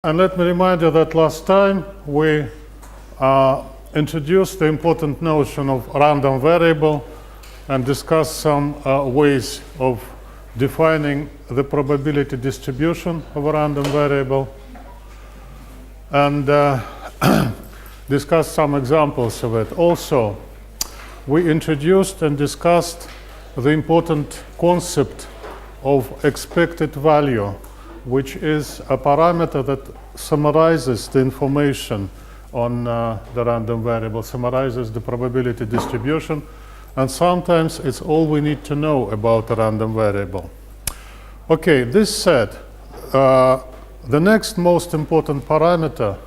And let me remind you that last time we introduced the important notion of random variable and discussed some ways of defining the probability distribution of a random variable, and discussed some examples of it. Also, we introduced and discussed the important concept of expected value, which is a parameter that summarizes the information on the random variable, summarizes the probability distribution, and sometimes it's all we need to know about a random variable. Okay, this said, the next most important parameter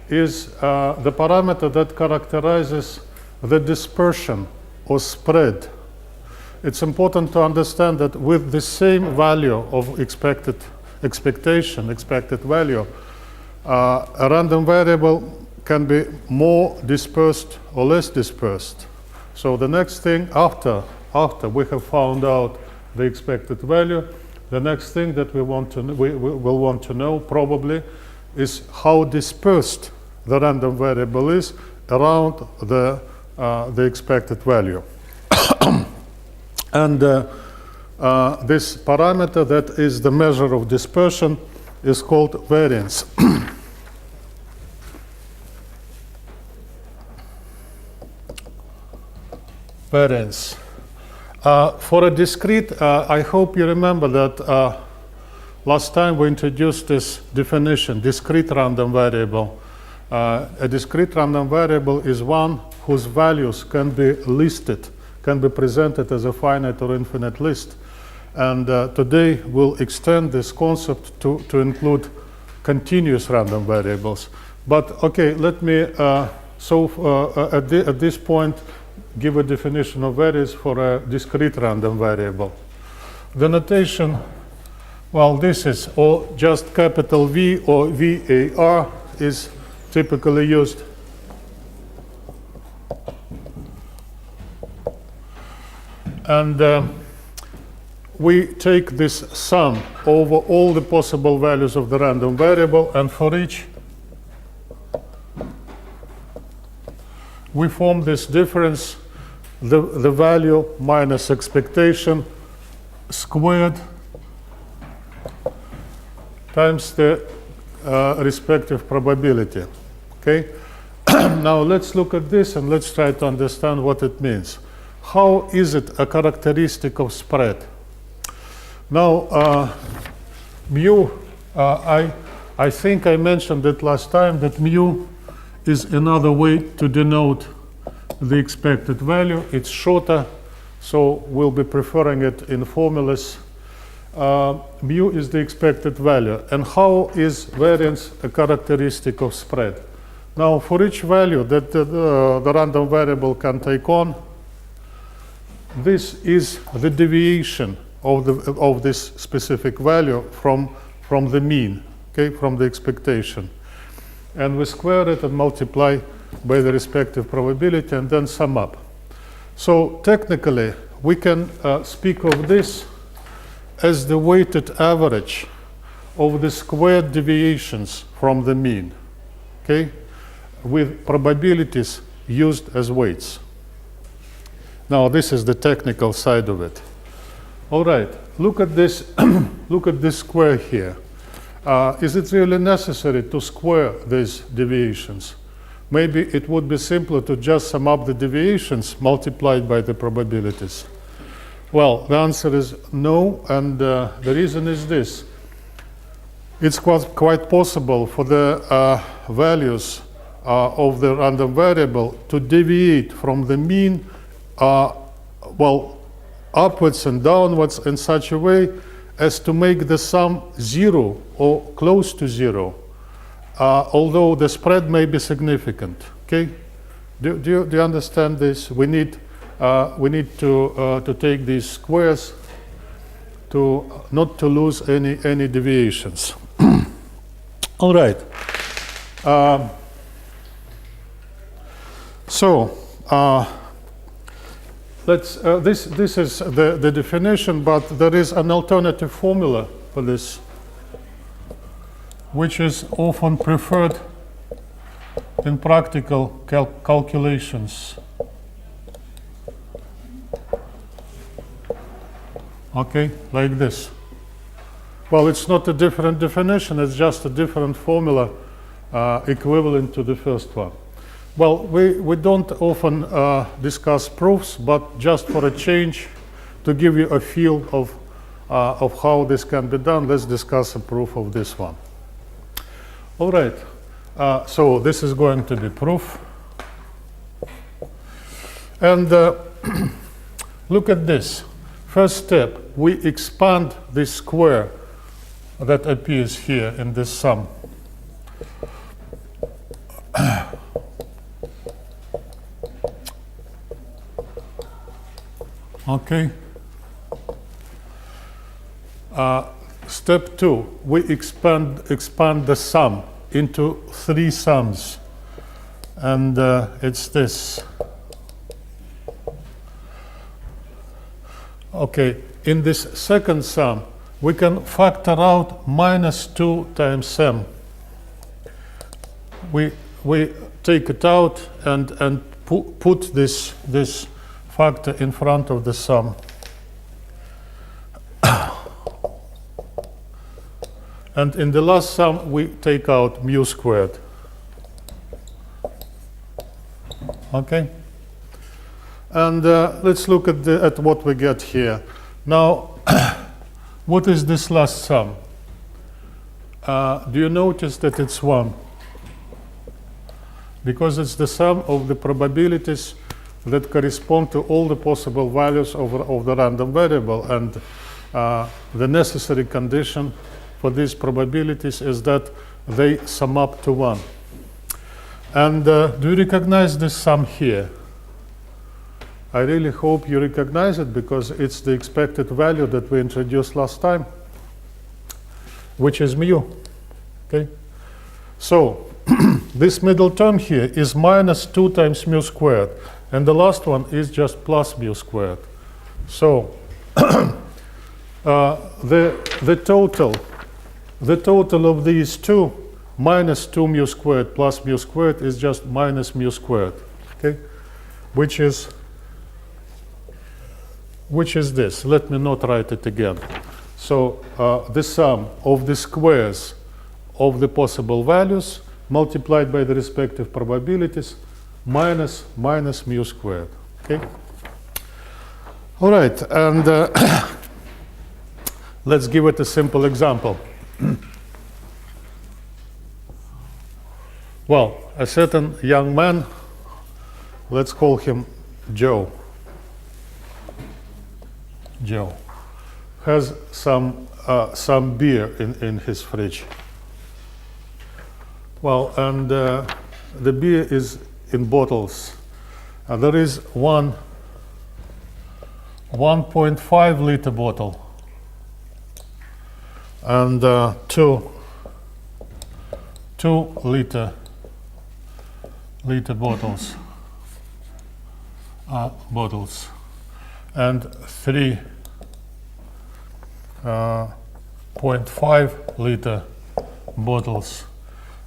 is the parameter that characterizes the dispersion or spread. It's important to understand that with the same value of expected value, a random variable can be more dispersed or less dispersed. So the next thing after we have found out the expected value, the next thing that we will want to know probably is how dispersed the random variable is around the expected value. And this parameter that is the measure of dispersion is called variance. Variance. For a discrete, I hope you remember that last time we introduced this definition, discrete random variable. A discrete random variable is one whose values can be listed, can be presented as a finite or infinite list. And today we'll extend this concept to include continuous random variables. But okay, let me, at this point, give a definition of variance for a discrete random variable. The notation, well, this is or just capital V or VAR is typically used. And we take this sum over all the possible values of the random variable, and for each we form this difference, the value minus expectation squared times the respective probability. Okay? Now let's look at this and let's try to understand what it means. How is it a characteristic of spread? Now, mu, I think I mentioned it last time that mu is another way to denote the expected value. It's shorter, so we'll be preferring it in formulas. Mu is the expected value. And how is variance a characteristic of spread? Now, for each value that the random variable can take on, this is the deviation of this specific value from the mean, okay, from the expectation. And we square it and multiply by the respective probability and then sum up. So technically, we can speak of this as the weighted average of the squared deviations from the mean, okay, with probabilities used as weights. Now, this is the technical side of it. All right, look at this, look at this square here. Is it really necessary to square these deviations? Maybe it would be simpler to just sum up the deviations multiplied by the probabilities. Well, the answer is no, and the reason is this. It's quite possible for the values of the random variable to deviate from the mean, well, upwards and downwards in such a way as to make the sum zero or close to zero, although the spread may be significant. Okay, do you understand this? We need to take these squares to not to lose any deviations. All right. This is the definition, but there is an alternative formula for this. which is often preferred in practical calculations. Okay, like this. Well, it's not a different definition, it's just a different formula equivalent to the first one. Well, we don't often discuss proofs, but just for a change, to give you a feel of how this can be done, let's discuss a proof of this one. All right, so this is going to be proof. And look at this. First step, we expand this square that appears here in this sum. Okay. Step 2, we expand the sum into 3 sums, and it's this. Okay, in this second sum, we can factor out -2 times m. We take it out and put this factor in front of the sum. And in the last sum, we take out mu squared. Okay? And let's look at what we get here. Now, what is this last sum? Do you notice that it's 1? Because it's the sum of the probabilities that correspond to all the possible values of the random variable, and the necessary condition for these probabilities is that they sum up to 1. And do you recognize this sum here? I really hope you recognize it, because it's the expected value that we introduced last time, which is mu. Okay? So this middle term here is -2 times mu squared, and the last one is just plus mu squared. So the total of these two, -2 mu squared plus mu squared, is just minus mu squared. Okay? Which is this. Let me not write it again. So the sum of the squares of the possible values multiplied by the respective probabilities minus mu squared. Okay? All right, and let's give it a simple example. Well, a certain young man, let's call him Joe. Joe has some beer in his fridge. Well, and the beer is in bottles. There is one 1.5 liter bottle and 2 liter bottles, and 3.5 liter bottles,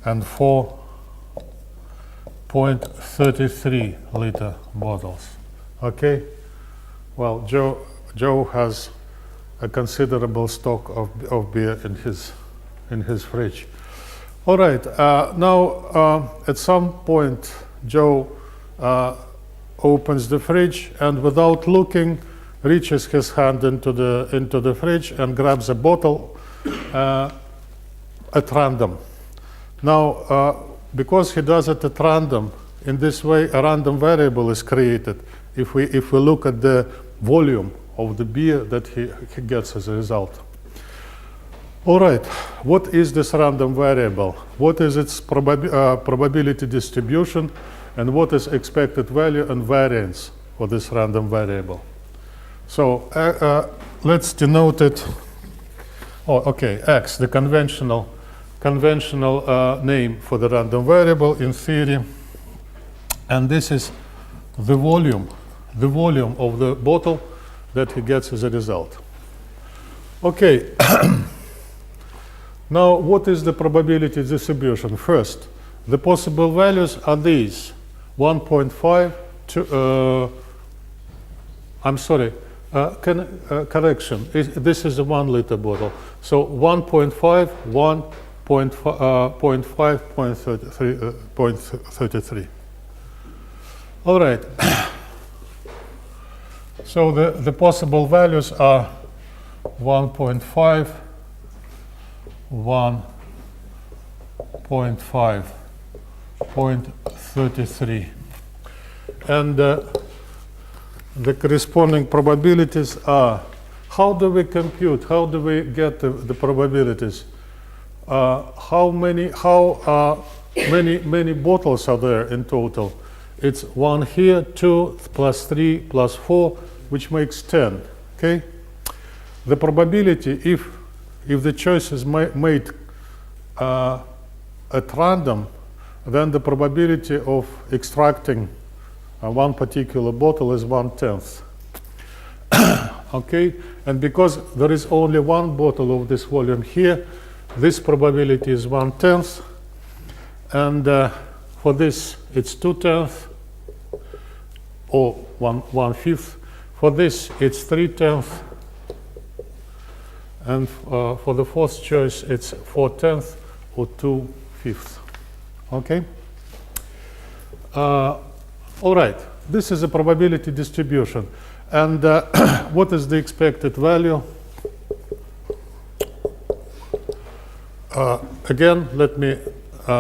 and 4.33 liter bottles. Okay. Well, Joe has a considerable stock of beer in his fridge. All right. Now, at some point, Joe opens the fridge and, without looking, reaches his hand into the fridge and grabs a bottle at random. Now, because he does it at random, in this way, a random variable is created. If we look at the volume of the beer that he gets as a result. All right, what is this random variable? What is its probability distribution, and what is expected value and variance for this random variable? So let's denote it. Oh, okay, X, the conventional name for the random variable in theory, and this is the volume of the bottle that he gets as a result. Okay. Now, what is the probability distribution? First, the possible values are these: 1.5 to, I'm sorry, correction, this is a 1 liter bottle. So 1.5, 1.5, 0.33. All right. So the possible values are 1.5, 1.5, 0.33. And the corresponding probabilities are, how do we compute, how do we get the probabilities? How many bottles are there in total? It's 1 here, 2 plus 3 plus 4, which makes 10, okay? The probability, if the choice is made at random, then the probability of extracting one particular bottle is 1/10. Okay, and because there is only one bottle of this volume here, this probability is 1/10, and for this it's 2/10 or 1/5. For this it's 3/10, and for the fourth choice it's 4/10 or 2/5. Okay. All right, this is a probability distribution. And what is the expected value? Again, let me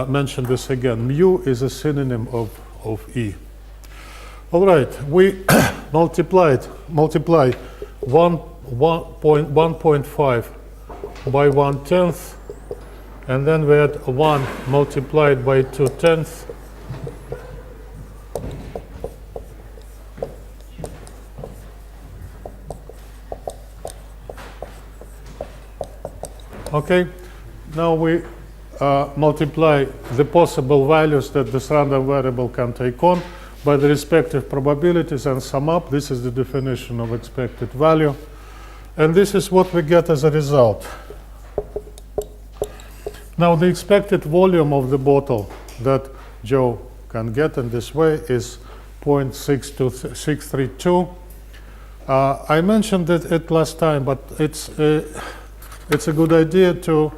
mention this again. Mu is a synonym of E. All right, we multiply 1.5 by 1/10, and then we had 1 multiplied by 2/10. Okay, now we multiply the possible values that this random variable can take on by the respective probabilities and sum up. This is the definition of expected value. And this is what we get as a result. Now, the expected volume of the bottle that Joe can get in this way is 0.632. I mentioned it last time, but it's a good idea to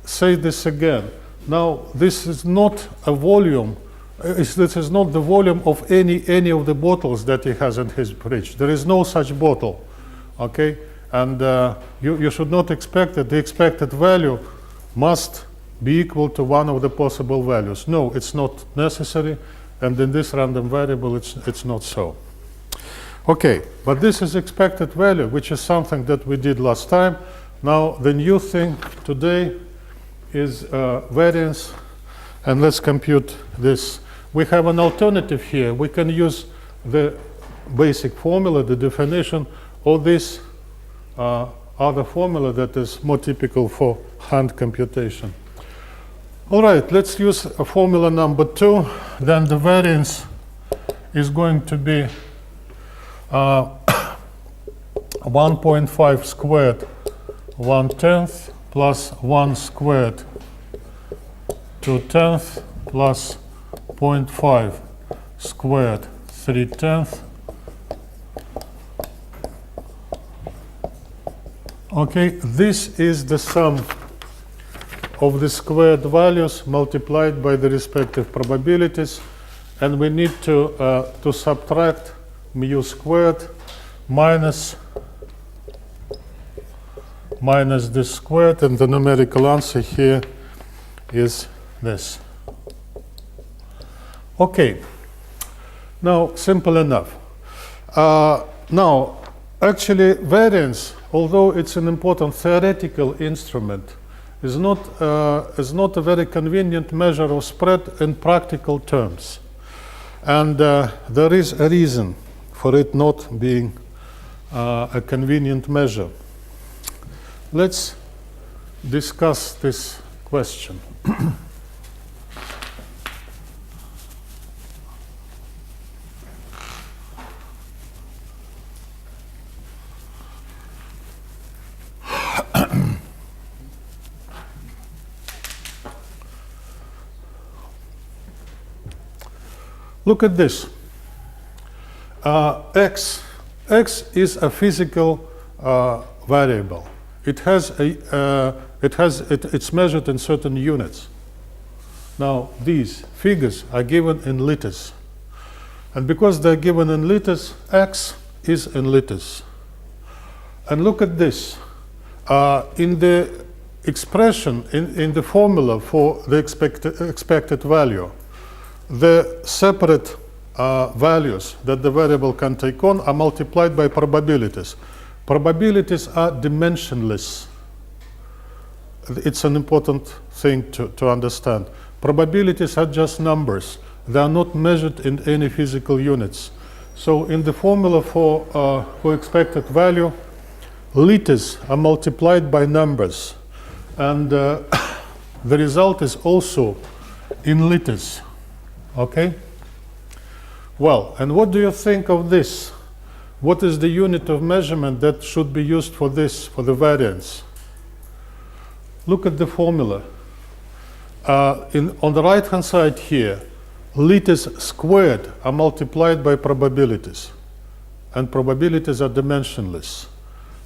say this again. Now, this is not a volume. This is not the volume of any of the bottles that he has in his fridge. There is no such bottle, okay? And you should not expect that the expected value must be equal to one of the possible values. No, it's not necessary, and in this random variable, it's not so. Okay, but this is expected value, which is something that we did last time. Now, the new thing today is variance, and let's compute this. We have an alternative here. We can use the basic formula, the definition, or this other formula that is more typical for hand computation. All right, let's use formula number 2. Then the variance is going to be 1.5 squared 1/10 plus 1 squared 2/10 plus 0.5 squared 3/10. Okay, this is the sum of the squared values multiplied by the respective probabilities, and we need to subtract mu squared minus this squared, and the numerical answer here is this. Okay, now simple enough. Now, actually, variance, although it's an important theoretical instrument, is not a very convenient measure of spread in practical terms. And there is a reason for it not being a convenient measure. Let's discuss this question. Look at this. X is a physical variable. It's measured in certain units. Now, these figures are given in liters. And because they're given in liters, X is in liters. And look at this. In the expression, in the formula for the expected value, the separate values that the variable can take on are multiplied by probabilities. Probabilities are dimensionless. It's an important thing to understand. Probabilities are just numbers. They are not measured in any physical units. So in the formula for expected value, liters are multiplied by numbers. And the result is also in liters. Okay? Well, and what do you think of this? What is the unit of measurement that should be used for this, for the variance? Look at the formula. On the right-hand side here, liters squared are multiplied by probabilities. And probabilities are dimensionless.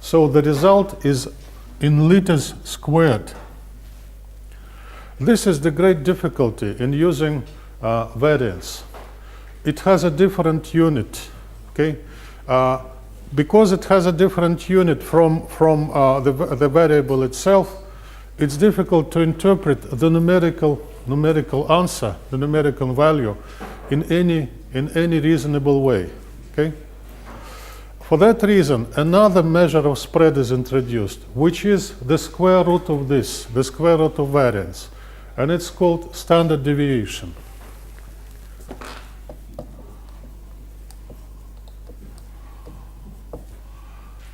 So the result is in liters squared. This is the great difficulty in using variance. It has a different unit, okay? Because it has a different unit from the variable itself, it's difficult to interpret the numerical answer, the numerical value, in any reasonable way, okay? For that reason, another measure of spread is introduced, which is the square root of this, the square root of variance, and it's called standard deviation.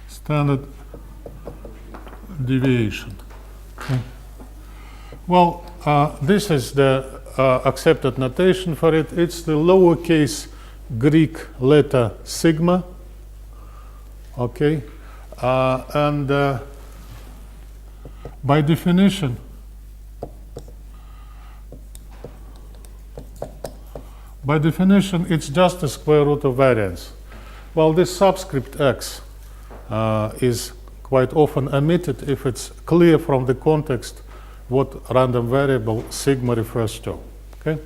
Standard deviation. Okay. Well, this is the accepted notation for it. It's the lowercase Greek letter sigma. Okay, and by definition, it's just the square root of variance. Well, this subscript x is quite often omitted if it's clear from the context what random variable sigma refers to. Okay.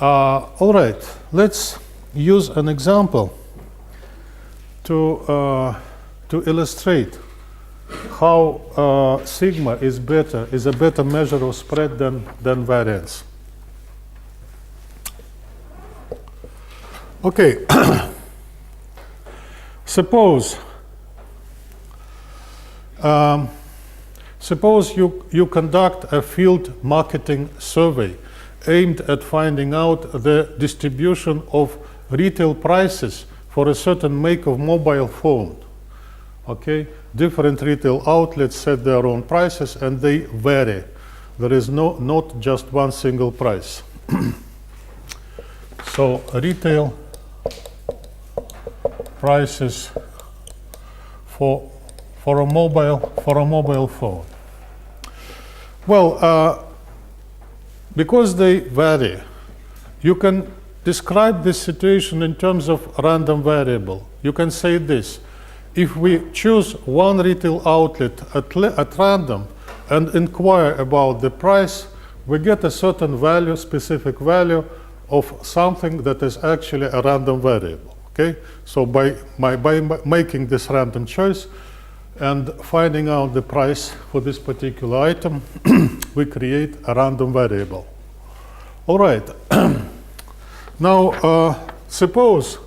All right, let's use an example to illustrate how sigma is a better measure of spread than variance. Okay, suppose you conduct a field marketing survey aimed at finding out the distribution of retail prices for a certain make of mobile phone. Okay, different retail outlets set their own prices and they vary. There is not just one single price. So retail prices for a mobile phone. Well, because they vary, you can describe this situation in terms of random variable. You can say this: if we choose one retail outlet at random and inquire about the price, we get a certain value, specific value of something that is actually a random variable. Okay, so by making this random choice and finding out the price for this particular item, we create a random variable. All right. Now, suppose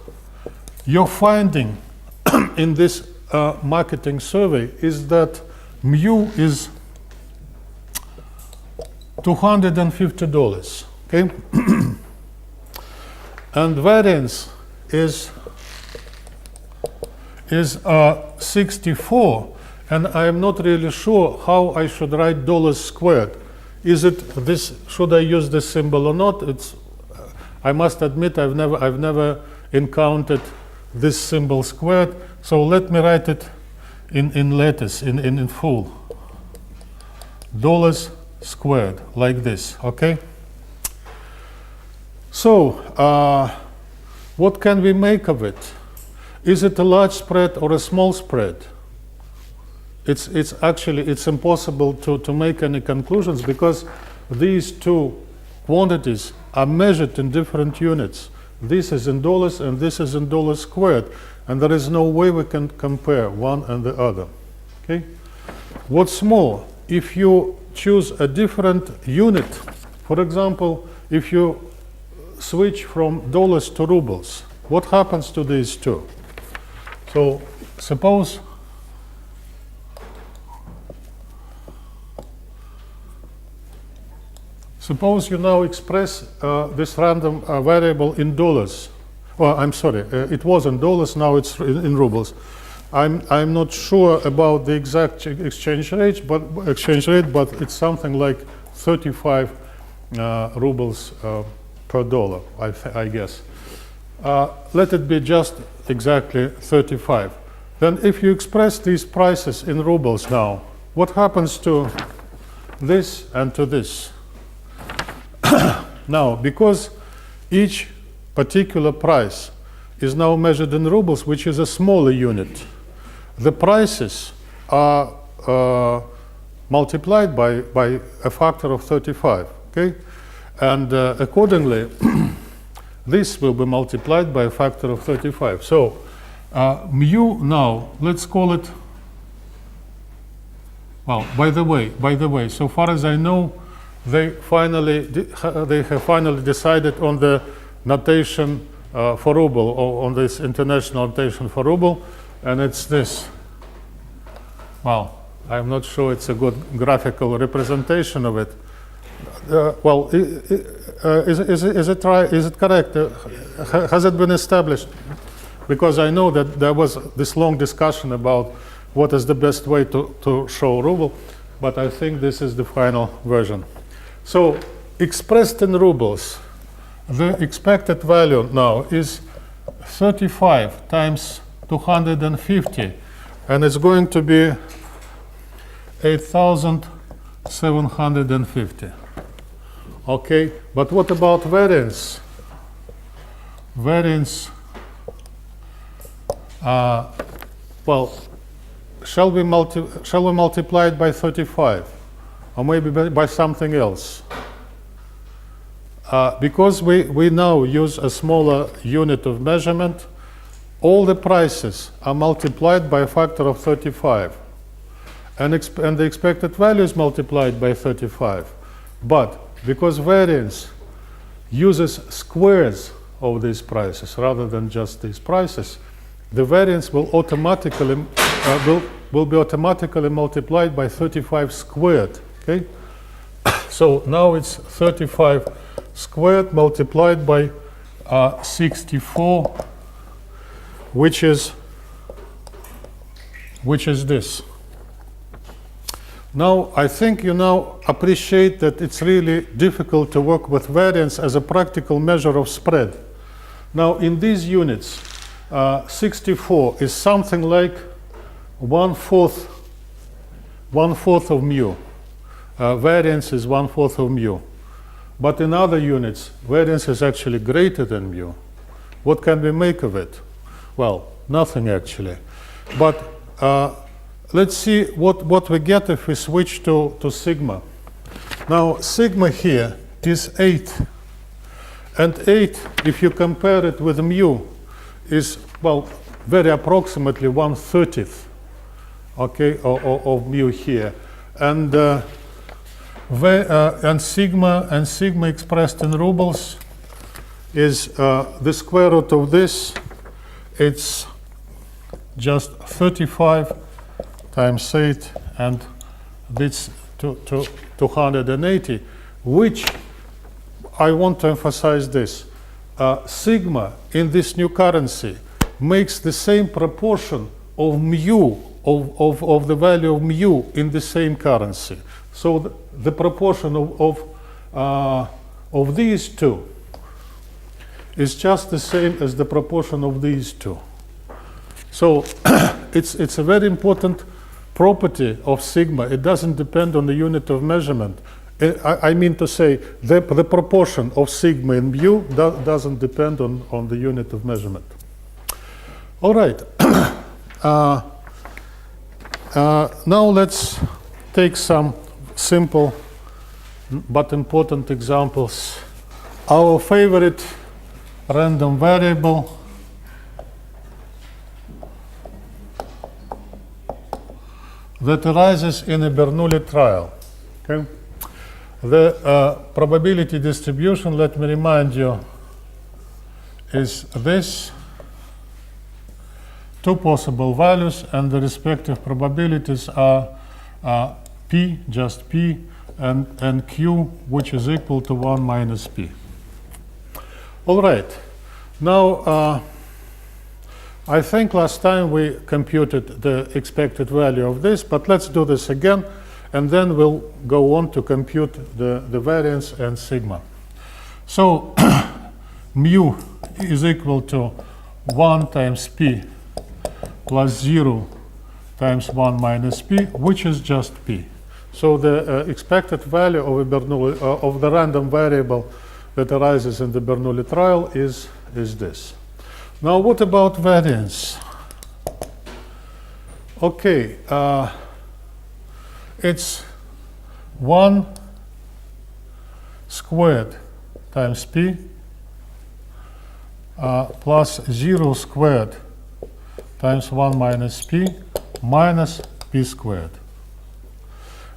your finding in this marketing survey is that mu is $250, okay? And variance is 64, and I am not really sure how I should write dollars squared. Is it this? Should I use this symbol or not? I must admit I've never encountered this symbol squared. So let me write it in letters, in full. Dollars squared, like this. Okay. So, what can we make of it? Is it a large spread or a small spread? It's actually impossible to make any conclusions because these two quantities are measured in different units. This is in dollars and this is in dollars squared, and there is no way we can compare one and the other. Okay? What's more, if you choose a different unit, for example, if you switch from dollars to rubles, what happens to these two? So suppose you now express this random variable in dollars. Well, I'm sorry, it was in dollars, now it's in rubles. I'm not sure about the exact exchange rate, but it's something like 35 rubles per dollar, I guess. Let it be just exactly 35. Then if you express these prices in rubles now, what happens to this and to this? Now, because each particular price is now measured in rubles, which is a smaller unit, the prices are multiplied by a factor of 35, okay? And accordingly, this will be multiplied by a factor of 35. So mu now, let's call it, well, by the way, so far as I know, they have finally decided on the notation for ruble, or on this international notation for ruble, and it's this. Well, I'm not sure it's a good graphical representation of it. Well, is it right? Is it correct? Has it been established? Because I know that there was this long discussion about what is the best way to show ruble, but I think this is the final version. So, expressed in rubles, the expected value now is 35 times 250, and it's going to be 8,750. Okay, but what about variance? Variance, well, shall we multiply it by 35? Or maybe by something else? Because we now use a smaller unit of measurement, all the prices are multiplied by a factor of 35. And the expected value is multiplied by 35. But because variance uses squares of these prices rather than just these prices, the variance will automatically will be automatically multiplied by 35 squared. Okay? So now it's 35 squared multiplied by 64, which is this. Now, I think you now appreciate that it's really difficult to work with variance as a practical measure of spread. Now, in these units, 64 is something like one fourth of mu. Variance is 1/4 of mu. But in other units, variance is actually greater than mu. What can we make of it? Well, nothing actually. But let's see what we get if we switch to sigma. Now, sigma here is 8. And 8, if you compare it with mu, is, well, very approximately 1/30th, okay, of mu here. And sigma expressed in rubles is the square root of this. It's just 35 times 8, and this to 280, which I want to emphasize this. Sigma in this new currency makes the same proportion of mu, of the value of mu in the same currency. So the proportion of these two is just the same as the proportion of these two. So it's a very important property of sigma. It doesn't depend on the unit of measurement. I mean to say the proportion of sigma and mu doesn't depend on the unit of measurement. All right. Now let's take some simple but important examples. Our favorite random variable that arises in a Bernoulli trial. Okay? The probability distribution, let me remind you, is this. Two possible values, and the respective probabilities are p, just p, and q, which is equal to 1 minus p. All right. Now, I think last time we computed the expected value of this, but let's do this again, and then we'll go on to compute the variance and sigma. So, mu is equal to 1 times p plus 0 times 1 minus p, which is just p. So the expected value of, of the random variable that arises in the Bernoulli trial is this. Now what about variance? Okay, it's 1 squared times p plus 0 squared times 1 minus p minus p squared.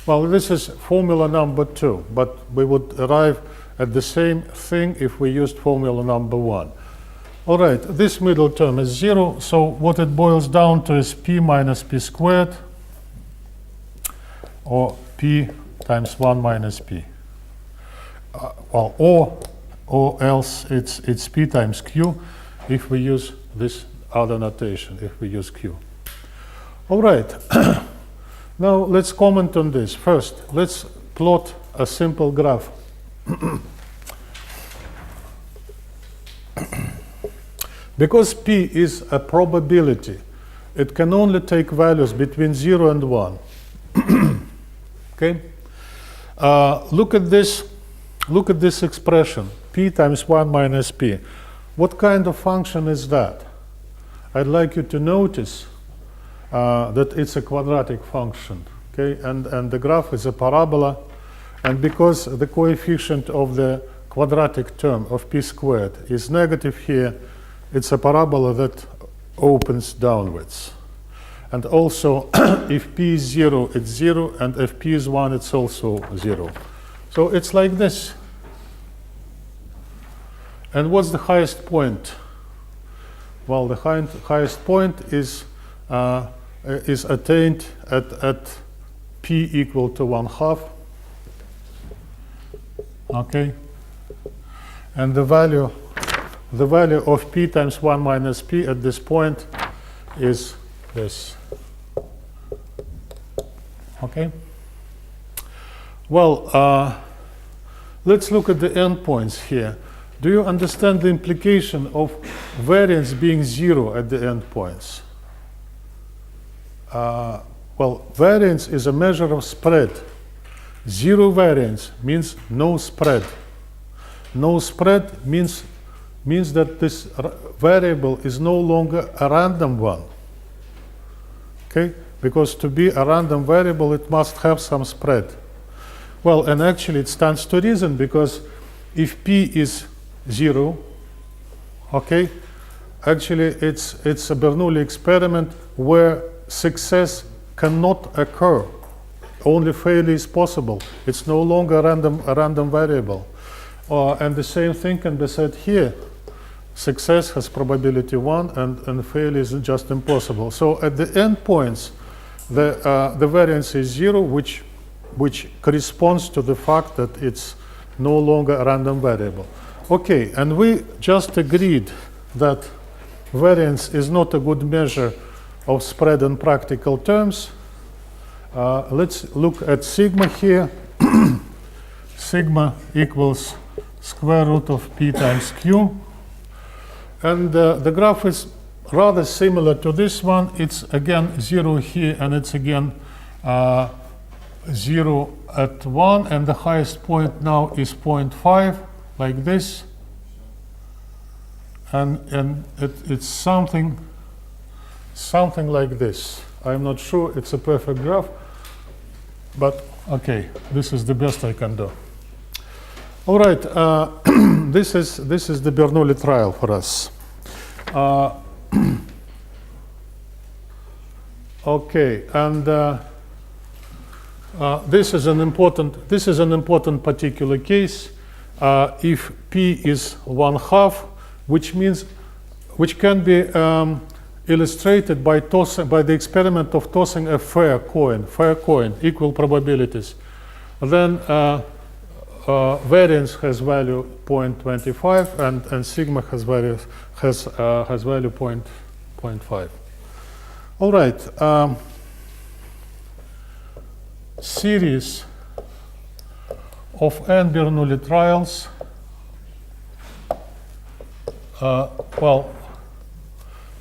Well, this is formula number 2, but we would arrive at the same thing if we used formula number 1. All right, this middle term is 0, so what it boils down to is p minus p squared, or p times 1 minus p. Or else it's p times q if we use this other notation, if we use q. All right. Now let's comment on this. First, let's plot a simple graph. Because p is a probability, it can only take values between 0 and 1. Okay? Look at this expression, p times 1 minus p. What kind of function is that? I'd like you to notice that it's a quadratic function, okay? And the graph is a parabola, and because the coefficient of the quadratic term of p squared is negative here, it's a parabola that opens downwards. And also, if p is 0, it's 0, and if p is 1, it's also 0. So it's like this. And what's the highest point? Well, the highest point is attained at p equal to 1/2. Okay, and the value of p times 1 minus p at this point is this. Okay. Well, let's look at the endpoints here. Do you understand the implication of variance being 0 at the endpoints? Well, variance is a measure of spread. 0 variance means no spread. No spread means that this variable is no longer a random one. Okay? Because to be a random variable, it must have some spread. Well, and actually it stands to reason, because if p is 0, okay, actually it's a Bernoulli experiment where success cannot occur. Only failure is possible. It's no longer a random variable. And the same thing can be said here. Success has probability 1, and failure is just impossible. So at the endpoints, the variance is 0, which corresponds to the fact that it's no longer a random variable. Okay, and we just agreed that variance is not a good measure of spread in practical terms. Let's look at sigma here. Sigma equals square root of p times q. And the graph is rather similar to this one. It's again 0 here, and it's again 0 at 1, and the highest point now is 0.5, like this. And it's something like this. I'm not sure it's a perfect graph, but okay, this is the best I can do. All right, this is the Bernoulli trial for us. Okay, and this is an important particular case. If P is 1/2, which can be illustrated by the experiment of tossing a fair coin, equal probabilities, then variance has value 0.25 and sigma has value 0.5. All right, series of n Bernoulli trials. Well,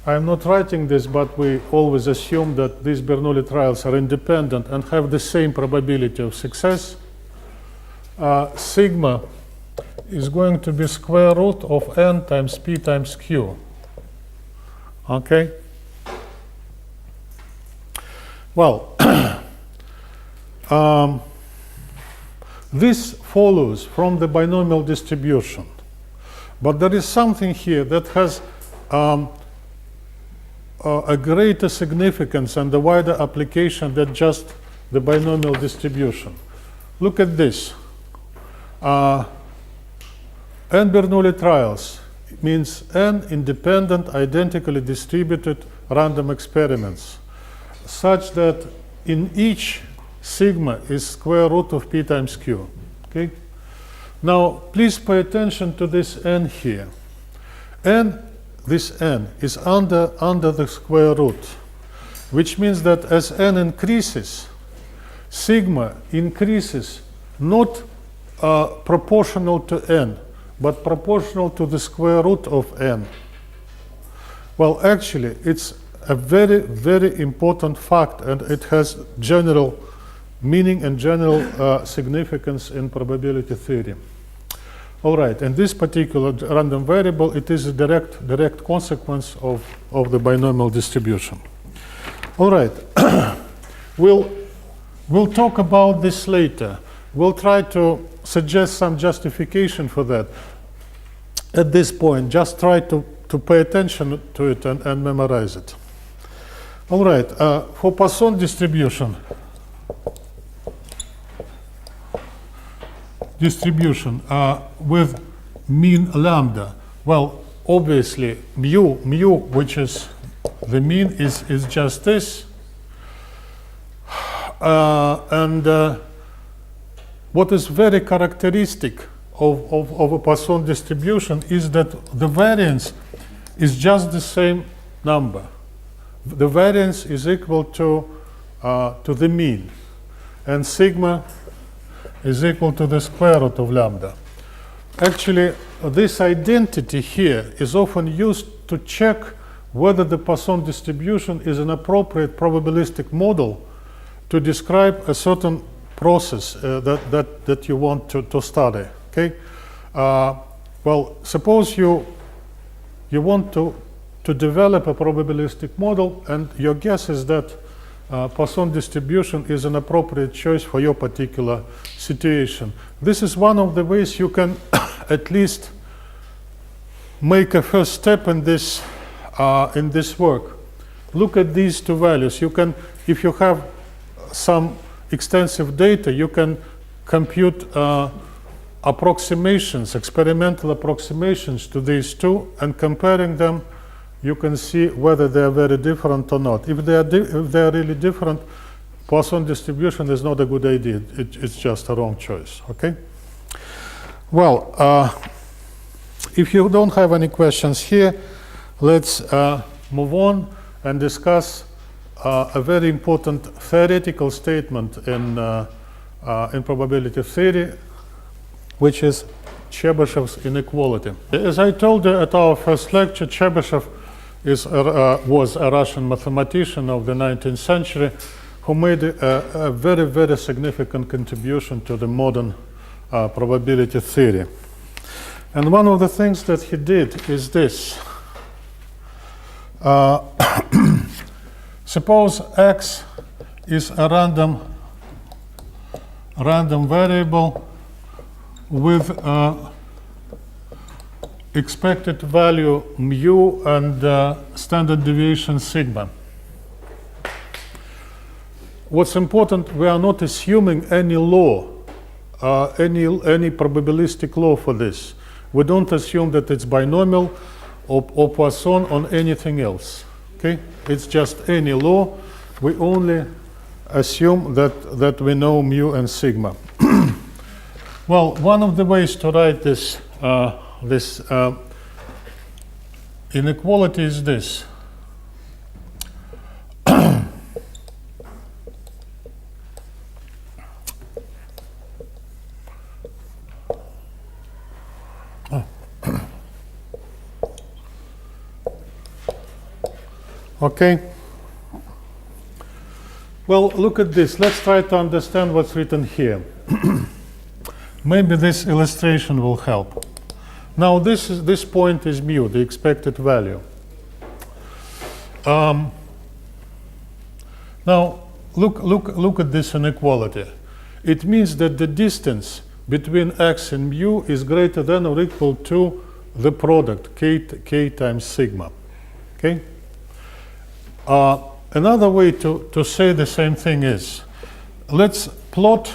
I'm not writing this, but we always assume that these Bernoulli trials are independent and have the same probability of success. Sigma is going to be square root of n times p times q. Okay? Well, this follows from the binomial distribution. But there is something here that has a greater significance and a wider application than just the binomial distribution. Look at this. N Bernoulli trials means n independent, identically distributed random experiments, such that in each sigma is square root of p times q. Okay? Now, please pay attention to this n here. This n is under the square root, which means that as n increases, sigma increases not proportional to n, but proportional to the square root of n. Well, actually, it's a very, very important fact, and it has general meaning and general significance in probability theory. All right, and this particular random variable, it is a direct consequence of the binomial distribution. All right, we'll talk about this later. We'll try to suggest some justification for that. At this point, just try to pay attention to it and memorize it. All right, for Poisson distribution with mean lambda. Well, obviously, mu, which is the mean, is just this. What is very characteristic of a Poisson distribution is that the variance is just the same number. The variance is equal to the mean, and sigma is equal to the square root of lambda. Actually, this identity here is often used to check whether the Poisson distribution is an appropriate probabilistic model to describe a certain process that you want to study. Okay? Well, suppose you want to develop a probabilistic model, and your guess is that Poisson distribution is an appropriate choice for your particular situation. This is one of the ways you can at least make a first step in this work. Look at these two values. You can, if you have some extensive data, you can compute approximations, experimental approximations to these two, and comparing them, you can see whether they are very different or not. If they are really different, Poisson distribution is not a good idea. It's just a wrong choice. Okay. Well, if you don't have any questions here, let's move on and discuss a very important theoretical statement in probability theory, which is Chebyshev's inequality. As I told you at our first lecture, Chebyshev was a Russian mathematician of the 19th century who made a very, very significant contribution to the modern probability theory. And one of the things that he did is this. Suppose x is a random variable with expected value mu and standard deviation sigma. What's important, we are not assuming any law, any probabilistic law for this. We don't assume that it's binomial or Poisson or anything else. Okay? It's just any law. We only assume that we know mu and sigma. Well, one of the ways to write this inequality is this. Okay. Well, look at this. Let's try to understand what's written here. Maybe this illustration will help. Now, this point is mu, the expected value. Now, look at this inequality. It means that the distance between x and mu is greater than or equal to the product k times sigma. Okay. Another way to say the same thing is, let's plot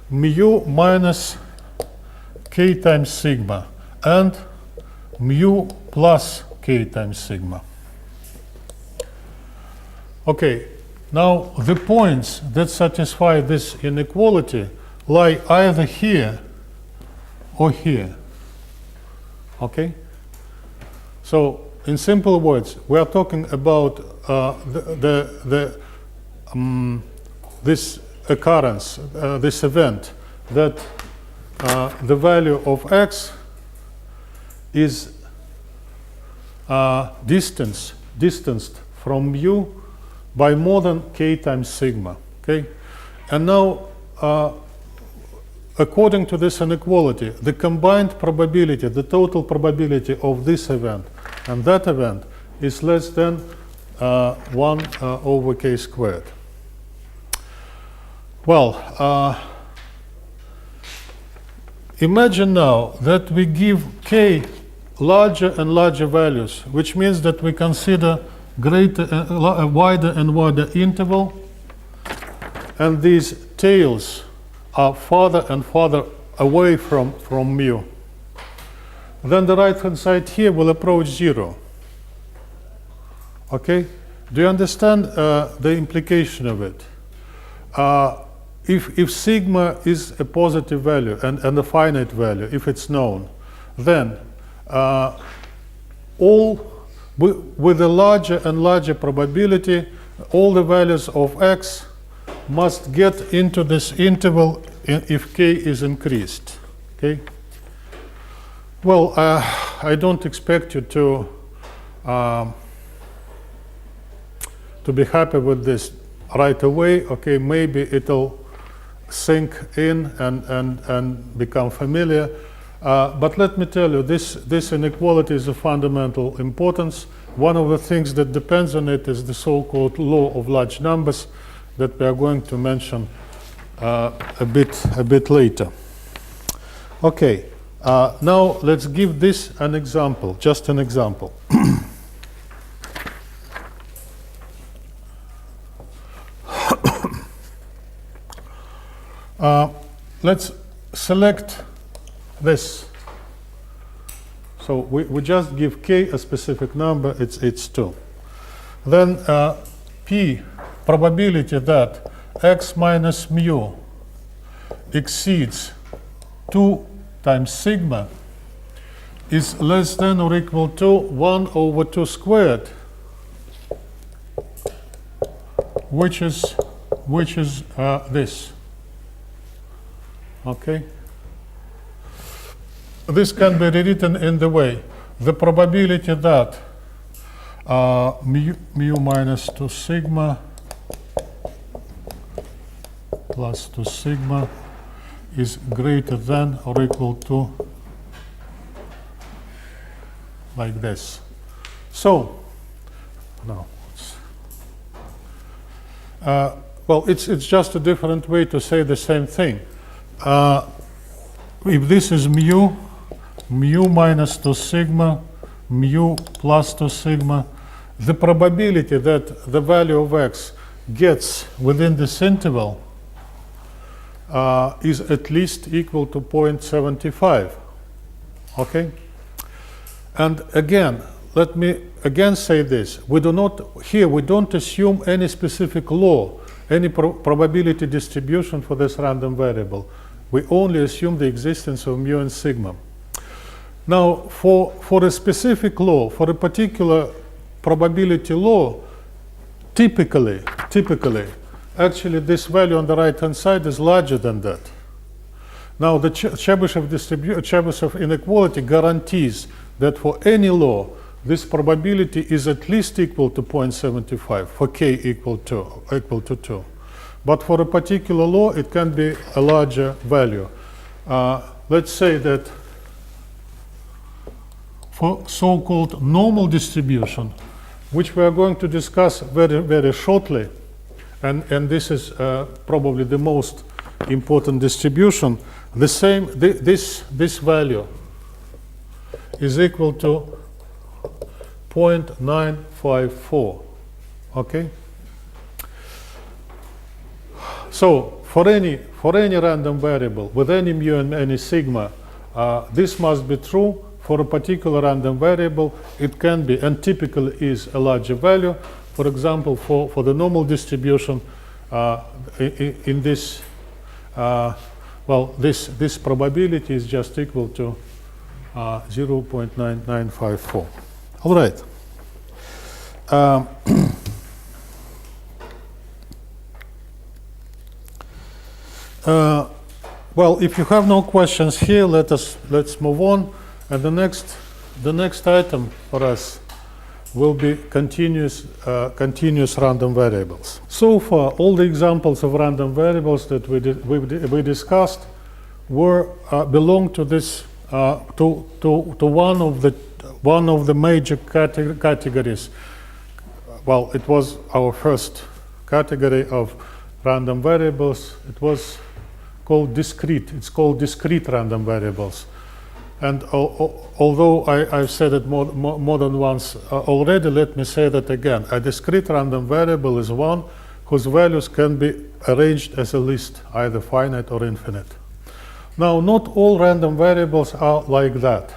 mu minus k times sigma and mu plus k times sigma. Okay, now the points that satisfy this inequality lie either here or here. Okay? So, in simple words, we are talking about this occurrence, this event, that the value of x is distanced from mu by more than k times sigma. Okay, and now according to this inequality, the combined probability, the total probability of this event and that event is less than 1 over k squared. Well, imagine now that we give k larger and larger values, which means that we consider a wider and wider interval, and these tails are farther and farther away from mu. Then the right-hand side here will approach 0. Okay? Do you understand the implication of it? If sigma is a positive value and a finite value, if it's known, then with a larger and larger probability, all the values of x must get into this interval if k is increased. Okay? Well, I don't expect you to be happy with this right away. Okay, maybe it'll sink in and become familiar. But let me tell you, this inequality is of fundamental importance. One of the things that depends on it is the so-called law of large numbers that we are going to mention a bit later. Okay, now let's give this an example, just an example. Let's select this. So we just give k a specific number, it's 2. Then p, probability that x minus mu exceeds 2 times sigma is less than or equal to 1 over 2 squared, which is this. Okay? This can be rewritten in the way, the probability that mu minus 2 sigma plus 2 sigma is greater than or equal to like this. So, no. Well, it's just a different way to say the same thing. If this is mu minus 2 sigma, mu plus 2 sigma, the probability that the value of x gets within this interval is at least equal to 0.75. Okay? And again, let me again say this. We don't assume any specific law, any probability distribution for this random variable. We only assume the existence of mu and sigma. Now, for a specific law, for a particular probability law, typically, actually this value on the right-hand side is larger than that. Now, the Chebyshev inequality guarantees that for any law, this probability is at least equal to 0.75 for k equal to 2. But for a particular law, it can be a larger value. Let's say that for so-called normal distribution, which we are going to discuss very, very shortly, and this is probably the most important distribution, this value is equal to 0.954. Okay? So for any random variable with any mu and any sigma, this must be true. For a particular random variable, it can be and typically is a larger value. For example, for the normal distribution, in this, this probability is just equal to 0.9954. All right. Well, if you have no questions here, let's move on. And the next item for us will be continuous random variables. So far, all the examples of random variables that we discussed belong to this to one of the major categories. Well, it was our first category of random variables. It was called discrete. It's called discrete random variables. And although I've said it more than once already, let me say that again. A discrete random variable is one whose values can be arranged as a list, either finite or infinite. Now, not all random variables are like that.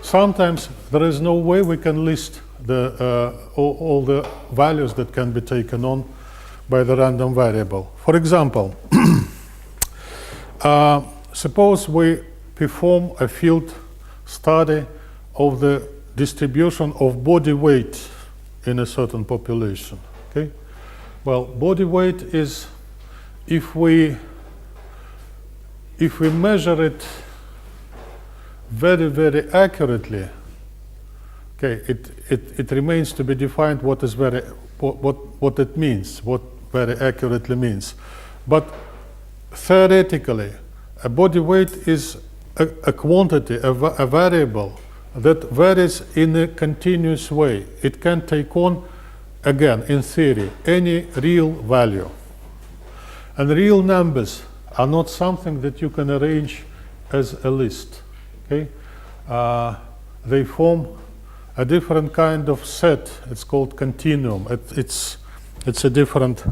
Sometimes there is no way we can list all the values that can be taken on by the random variable. For example, suppose we perform a field study of the distribution of body weight in a certain population. Okay? Well, body weight is, if we measure it very, very accurately, okay, it remains to be defined what it means, what very accurately means. But theoretically, a body weight is a quantity, a variable that varies in a continuous way. It can take on, again, in theory, any real value. And real numbers are not something that you can arrange as a list. Okay? They form a different kind of set. It's called continuum. It's a different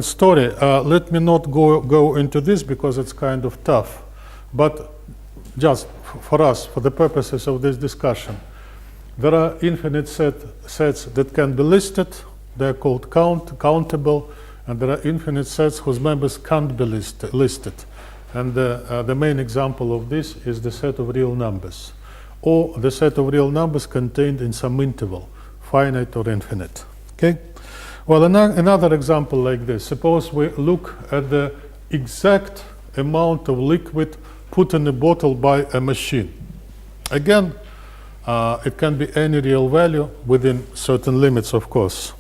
story. Let me not go into this because it's kind of tough. But just for us, for the purposes of this discussion, there are infinite sets that can be listed. They're called countable. And there are infinite sets whose members can't be listed. And the main example of this is the set of real numbers, or the set of real numbers contained in some interval, finite or infinite. Okay? Well, another example like this. Suppose we look at the exact amount of liquid put in a bottle by a machine. Again, it can be any real value within certain limits, of course.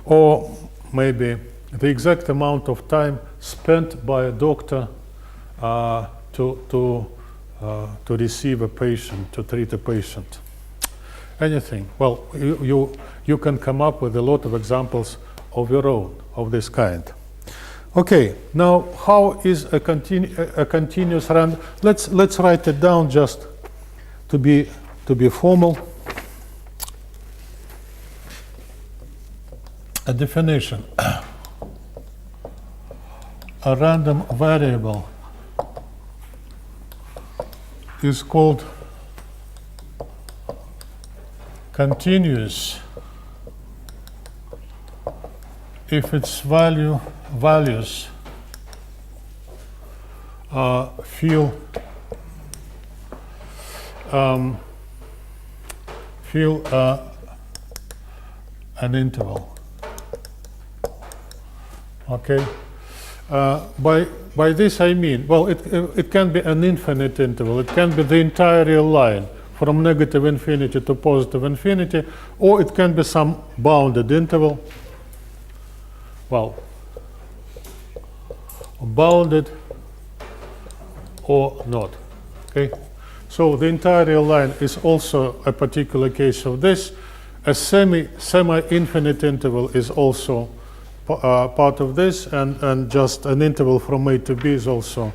Or maybe the exact amount of time spent by a doctor to receive a patient, to treat a patient. Anything. Well, you can come up with a lot of examples of your own of this kind. Okay, now how is a continuous random? Let's write it down just to be formal. A definition. A random variable is called continuous if its values feel an interval. Okay. By this I mean, well, it can be an infinite interval. It can be the entire real line from negative infinity to positive infinity, or it can be some bounded interval. Well, bounded or not. Okay. So the entire real line is also a particular case of this. A semi-infinite interval is also part of this, and just an interval from A to B is also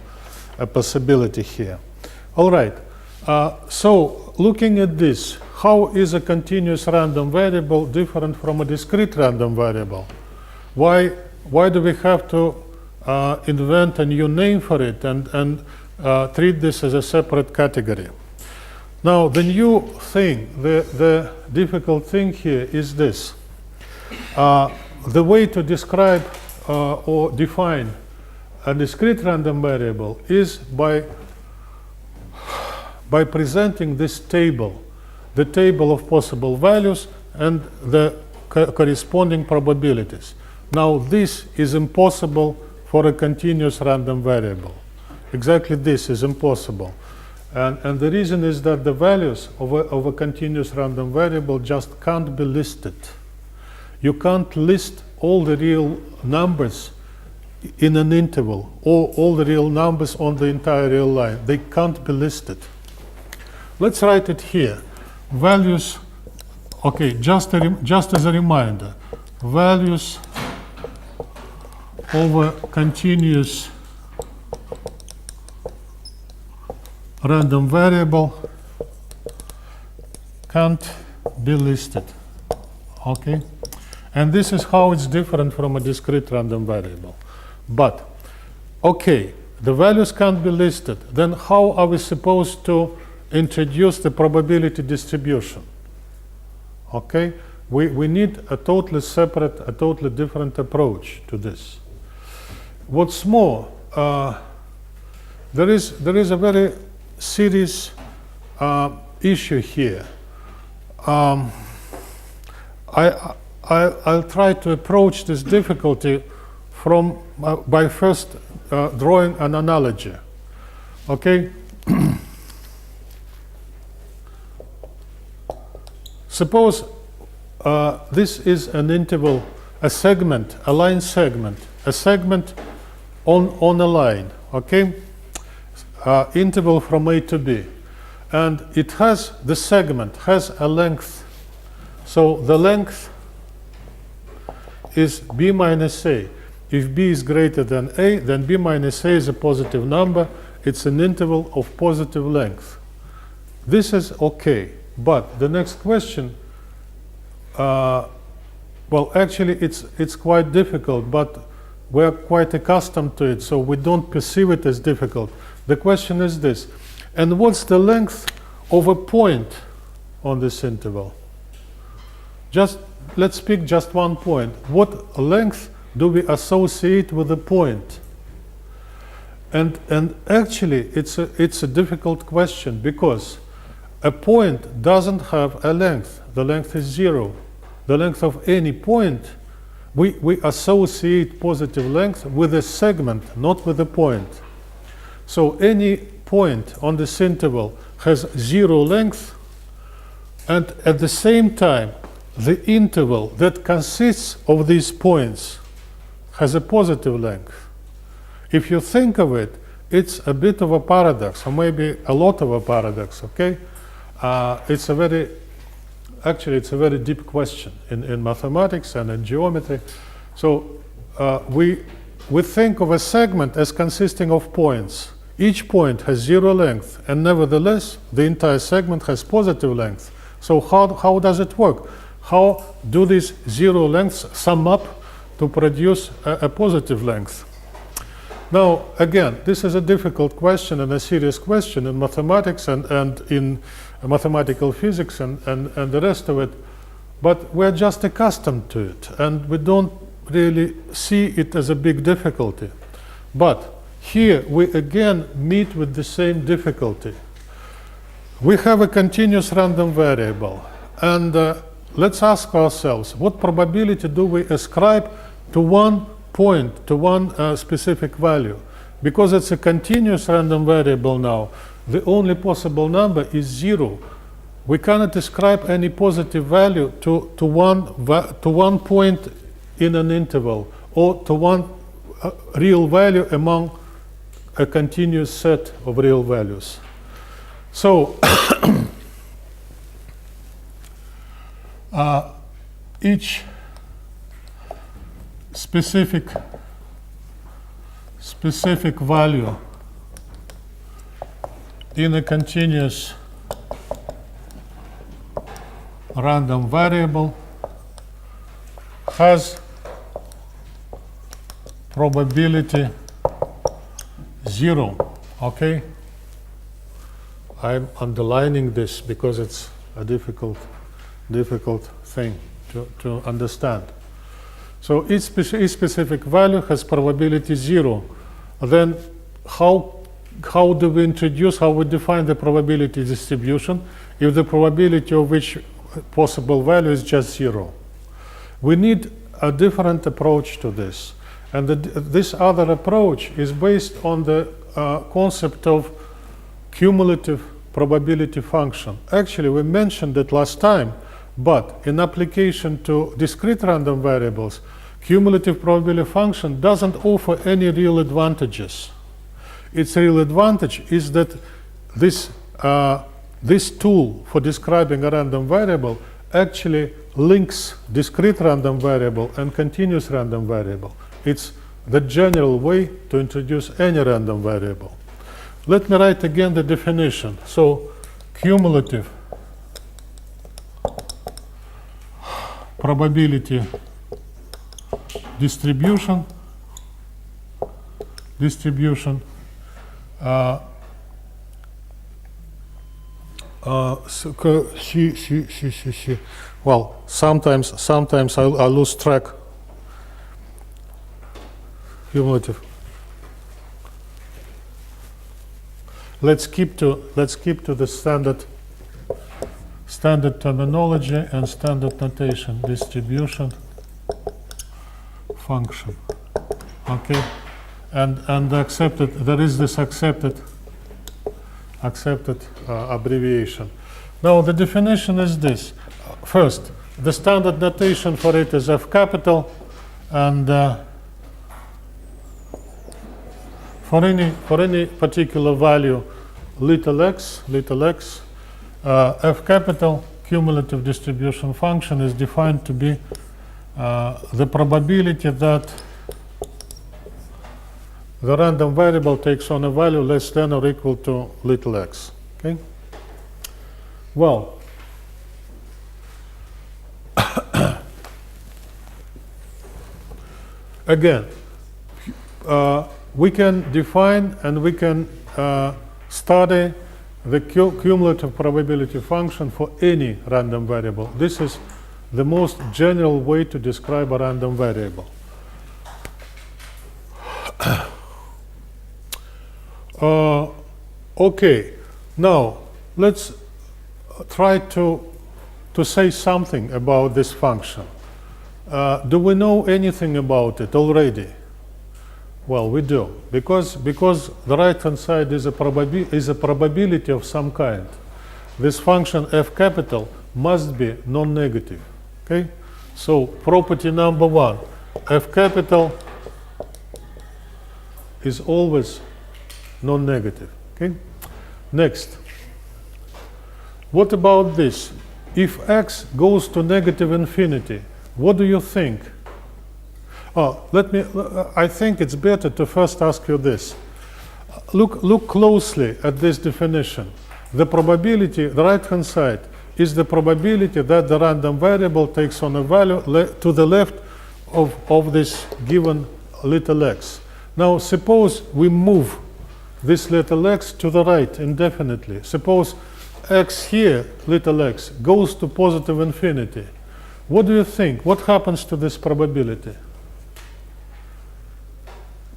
a possibility here. All right. So looking at this, how is a continuous random variable different from a discrete random variable? Why do we have to invent a new name for it and treat this as a separate category? Now, the new thing, the difficult thing here is this. The way to describe or define a discrete random variable is by presenting this table, the table of possible values and the corresponding probabilities. Now, this is impossible for a continuous random variable. Exactly this is impossible. And the reason is that the values of a continuous random variable just can't be listed. You can't list all the real numbers in an interval, or all the real numbers on the entire real line. They can't be listed. Let's write it here. Values, okay, just as a reminder, values of a continuous random variable can't be listed. Okay? And this is how it's different from a discrete random variable. But, okay, the values can't be listed. Then how are we supposed to introduce the probability distribution? Okay? We need a totally separate, a totally different approach to this. What's more, there is a very serious issue here. I'll try to approach this difficulty by first drawing an analogy. Okay? Suppose this is an interval, a segment, a line segment, a segment on a line, okay? Interval from A to B. And it has, the segment has a length. So the length is B minus A. If B is greater than A, then B minus A is a positive number. It's an interval of positive length. This is okay. But the next question, well, actually it's quite difficult, but we're quite accustomed to it, so we don't perceive it as difficult. The question is this, and what's the length of a point on this interval? Let's pick just one point. What length do we associate with a point? And actually it's a difficult question, because a point doesn't have a length. The length is 0. The length of any point, we associate positive length with a segment, not with a point. So any point on this interval has 0 length, and at the same time, the interval that consists of these points has a positive length. If you think of it, it's a bit of a paradox, or maybe a lot of a paradox, okay? It's a very deep question in mathematics and in geometry. So we think of a segment as consisting of points. Each point has 0 length, and nevertheless, the entire segment has positive length. So how does it work? How do these 0 lengths sum up to produce a positive length? Now, again, this is a difficult question and a serious question in mathematics and in mathematical physics and the rest of it, but we're just accustomed to it, and we don't really see it as a big difficulty. But here we again meet with the same difficulty. We have a continuous random variable, and let's ask ourselves, what probability do we ascribe to one point, to one specific value? Because it's a continuous random variable now, the only possible number is 0. We cannot ascribe any positive value to one point in an interval, or to one real value among a continuous set of real values. So each specific value in a continuous random variable has probability 0. Okay? I'm underlining this because it's a difficult thing to understand. So each specific value has probability 0. Then how do we define the probability distribution if the probability of which possible value is just 0? We need a different approach to this. And this other approach is based on the concept of cumulative probability function. Actually, we mentioned it last time, but in application to discrete random variables, cumulative probability function doesn't offer any real advantages. Its real advantage is that this tool for describing a random variable actually links discrete random variable and continuous random variable. It's the general way to introduce any random variable. Let me write again the definition. So cumulative probability distribution well, sometimes I lose track. Cumulative. Let's keep to the standard terminology and standard notation. Distribution function. Okay, and accepted. There is this accepted abbreviation. Now the definition is this. First, the standard notation for it is F capital, and for any particular value, little x, F capital cumulative distribution function is defined to be the probability that the random variable takes on a value less than or equal to little x. Okay. Well, again, we can define and we can study the cumulative probability function for any random variable. This is the most general way to describe a random variable. Okay, now let's try to say something about this function. Do we know anything about it already? Well, we do, because the right-hand side is a probability of some kind. This function f capital must be non-negative. Okay, so property number one: f capital is always non-negative. Okay? Next. What about this? If x goes to negative infinity, what do you think? I think it's better to first ask you this. Look closely at this definition. The probability, the right-hand side, is the probability that the random variable takes on a value to the left of this given little x. Now suppose we move this little x to the right indefinitely. Suppose x here, little x, goes to positive infinity. What do you think? What happens to this probability?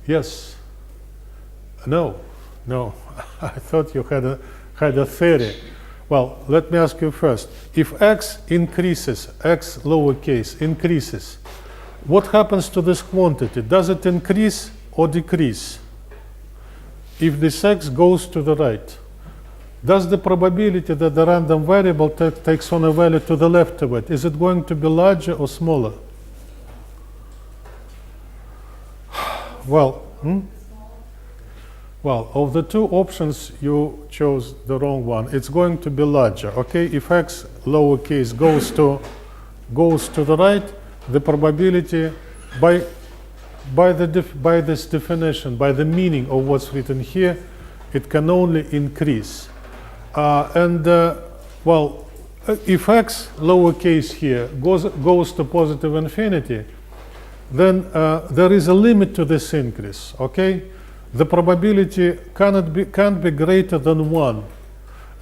Yes? No. I thought you had a theory. Well, let me ask you first. If x increases, x lowercase increases, what happens to this quantity? Does it increase or decrease? If this x goes to the right, does the probability that the random variable takes on a value to the left of it, is it going to be larger or smaller? Well, Well, of the two options, you chose the wrong one. It's going to be larger, okay? If x lowercase goes to the right, the probability by this definition, by the meaning of what's written here, it can only increase. Well, if x lowercase here goes to positive infinity, then there is a limit to this increase, okay? The probability can't be greater than 1.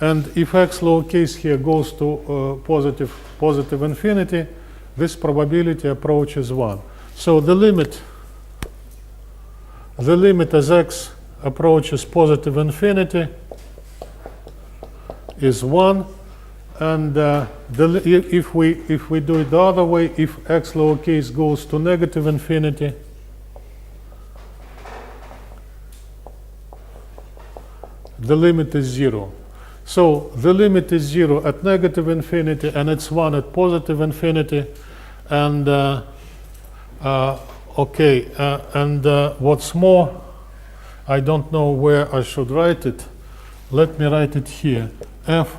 And if x lowercase here goes to positive infinity, this probability approaches 1. So the limit as x approaches positive infinity is 1. And if we do it the other way, if x lowercase goes to negative infinity, the limit is 0. So the limit is 0 at negative infinity, and it's 1 at positive infinity. And what's more, I don't know where I should write it. Let me write it here. F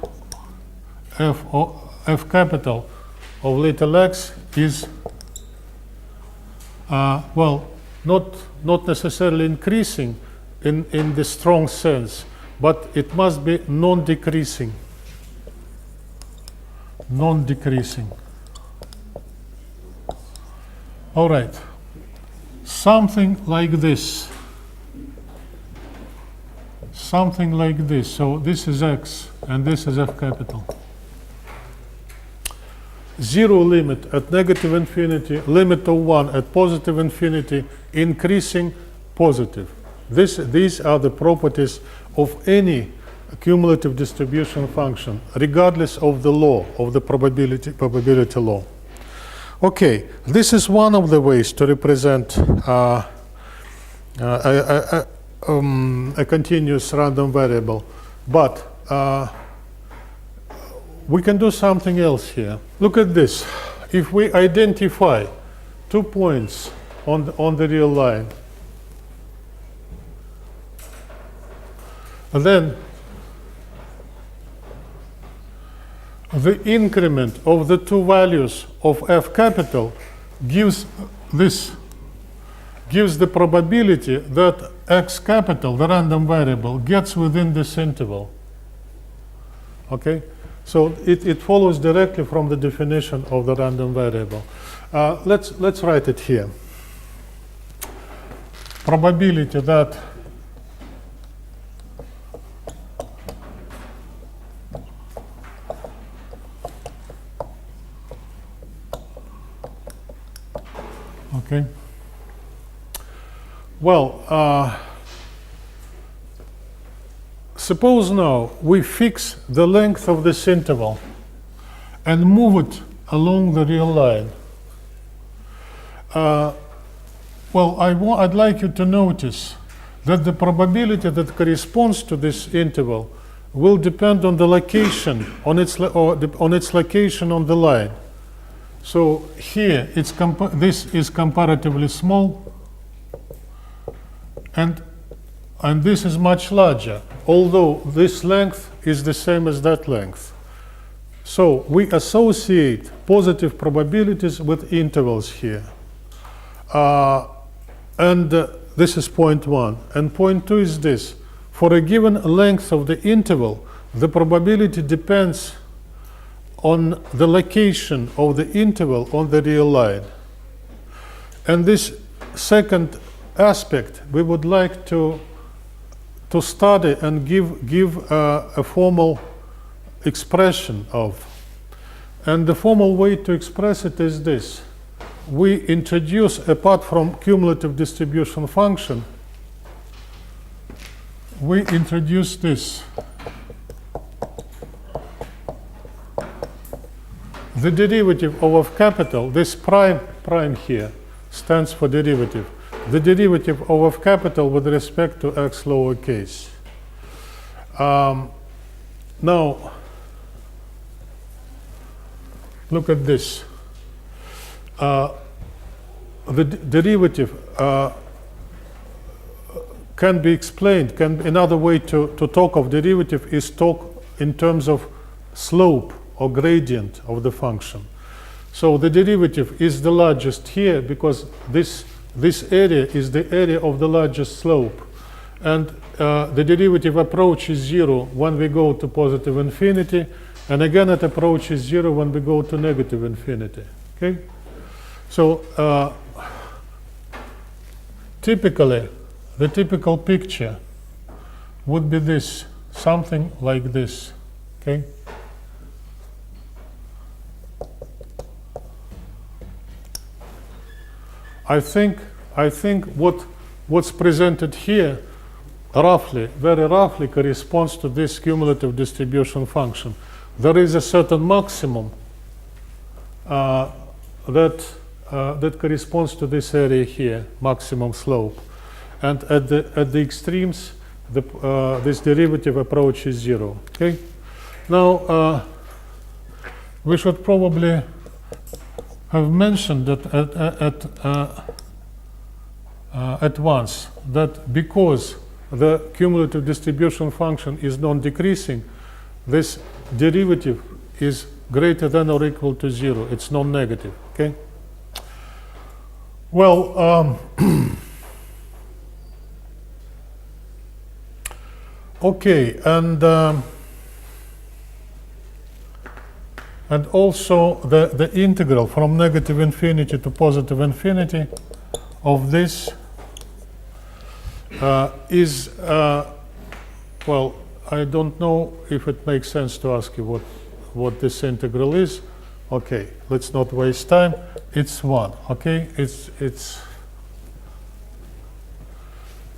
capital of little x is well, not necessarily increasing in the strong sense, but it must be non-decreasing. Non-decreasing. All right. Something like this. Something like this. So this is x, and this is f capital. 0 limit at negative infinity, limit of 1 at positive infinity, increasing positive. These are the properties of any cumulative distribution function, regardless of the law, of the probability law. Okay, this is one of the ways to represent a continuous random variable. But we can do something else here. Look at this. If we identify 2 points on the real line, then the increment of the two values of f capital gives the probability that x capital, the random variable, gets within this interval. Okay? So it follows directly from the definition of the random variable. Let's write it here. Probability that okay. Well, suppose now we fix the length of this interval and move it along the real line. Well, I'd like you to notice that the probability that corresponds to this interval will depend on the location, on its location on the line. So here, this is comparatively small, and and this is much larger, although this length is the same as that length. So we associate positive probabilities with intervals here. This is point 1. And point 2 is this. For a given length of the interval, the probability depends on the location of the interval on the real line. And this second aspect we would like to study and give a formal expression of. And the formal way to express it is this. We introduce, apart from cumulative distribution function, we introduce this. The derivative of f capital, this prime here, stands for derivative. The derivative of f capital with respect to x lowercase. Now, look at this. The derivative can be explained. Another way to talk of derivative is talk in terms of slope or gradient of the function. So the derivative is the largest here because this area is the area of the largest slope. And the derivative approaches 0 when we go to positive infinity, and again it approaches 0 when we go to negative infinity. Okay? So typically, the typical picture would be this, something like this. Okay? I think what's presented here roughly, very roughly, corresponds to this cumulative distribution function. There is a certain maximum that corresponds to this area here, maximum slope, and at the extremes, this derivative approaches 0. Okay. Now we should probably have mentioned that at once that because the cumulative distribution function is non-decreasing, this derivative is greater than or equal to 0. It's non-negative. Okay. Well, okay, and also the integral from negative infinity to positive infinity of this is, well, I don't know if it makes sense to ask you what this integral is. Okay, let's not waste time. It's 1. Okay, it's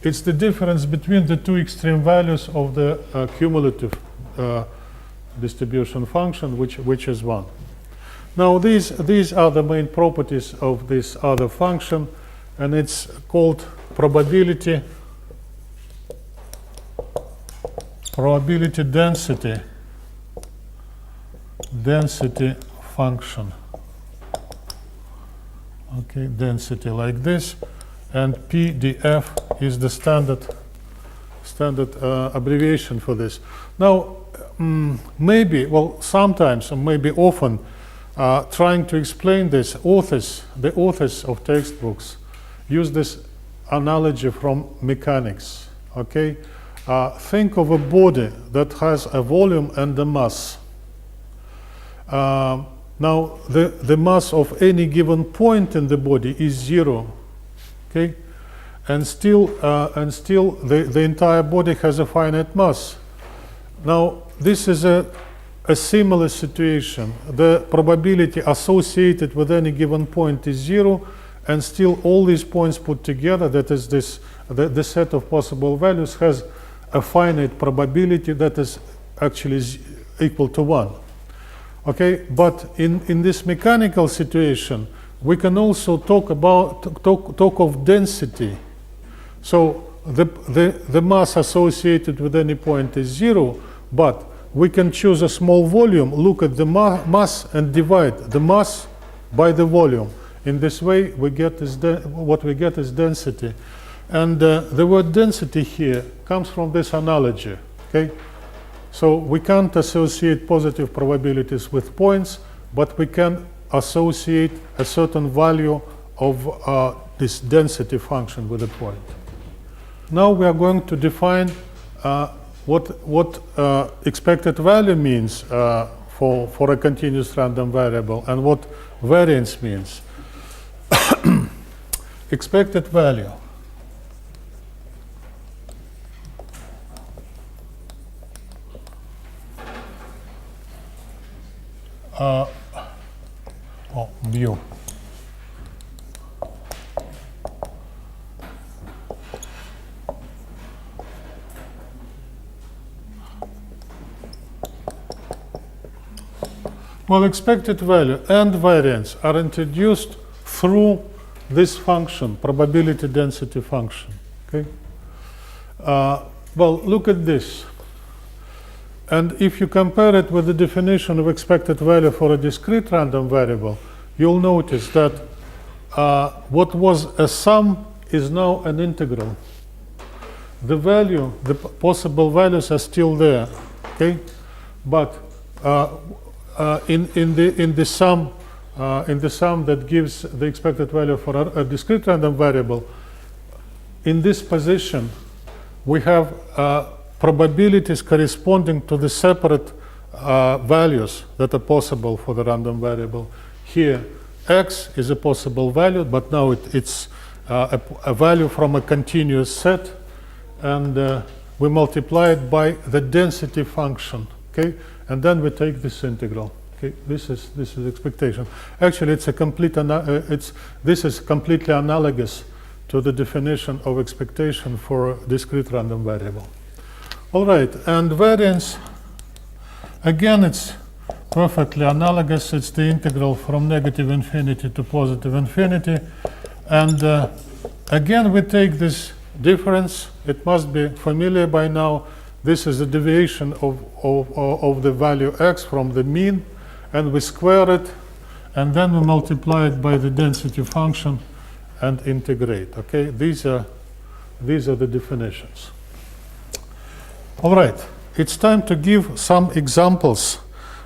the difference between the two extreme values of the cumulative distribution function, which is 1. Now these are the main properties of this other function, and it's called probability density function. Okay, density like this, and PDF is the standard abbreviation for this. Now, maybe, well, sometimes or maybe often, trying to explain this, the authors of textbooks use this analogy from mechanics. Okay, think of a body that has a volume and a mass. Now, the mass of any given point in the body is 0, okay, and still the entire body has a finite mass. Now, this is a similar situation. The probability associated with any given point is 0, and still all these points put together, that is the set of possible values, has a finite probability that is actually equal to 1. Okay, but in this mechanical situation, we can also talk of density. So the mass associated with any point is 0, but we can choose a small volume, look at the mass, and divide the mass by the volume. In this way, we get what we get is density. And the word density here comes from this analogy, okay? So we can't associate positive probabilities with points, but we can associate a certain value of this density function with a point. Now we are going to define what expected value means for a continuous random variable and what variance means. Expected value. Mu. Well, expected value and variance are introduced through this function, probability density function. Okay. Well, look at this. And if you compare it with the definition of expected value for a discrete random variable, you'll notice that what was a sum is now an integral. The value, the possible values are still there, okay? But in the sum that gives the expected value for a discrete random variable, in this position we have probabilities corresponding to the separate values that are possible for the random variable. Here, x is a possible value, but now it's a value from a continuous set, and we multiply it by the density function, okay? And then we take this integral. Okay, this is expectation. Actually, it's a complete this is completely analogous to the definition of expectation for a discrete random variable. All right, and variance, again, it's perfectly analogous. It's the integral from negative infinity to positive infinity. And again, we take this difference. It must be familiar by now. This is the deviation of the value x from the mean, and we square it, and then we multiply it by the density function and integrate. Okay, these are the definitions. All right, it's time to give some examples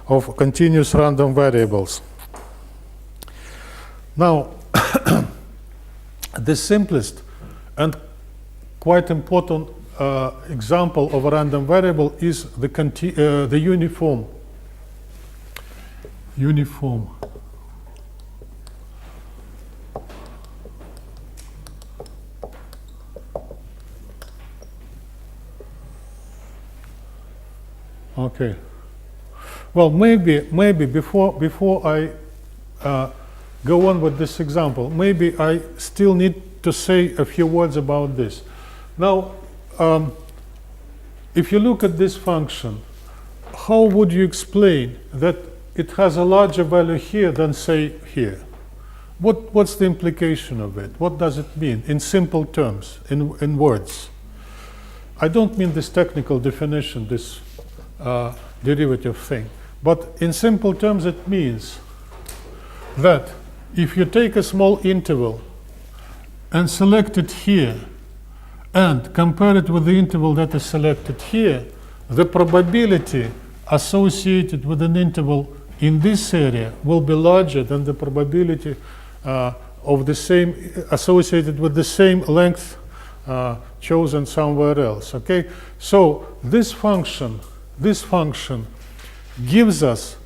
of continuous random variables. Now, the simplest and quite important example of a random variable is the uniform. Okay. Well, maybe before I go on with this example, maybe I still need to say a few words about this. Now, if you look at this function, how would you explain that it has a larger value here than, say, here? What's the implication of it? What does it mean in simple terms, in words? I don't mean this technical definition, this derivative thing, but in simple terms it means that if you take a small interval and select it here and compare it with the interval that is selected here, the probability associated with an interval in this area will be larger than the probability of the same associated with the same length chosen somewhere else. Okay, so this function gives us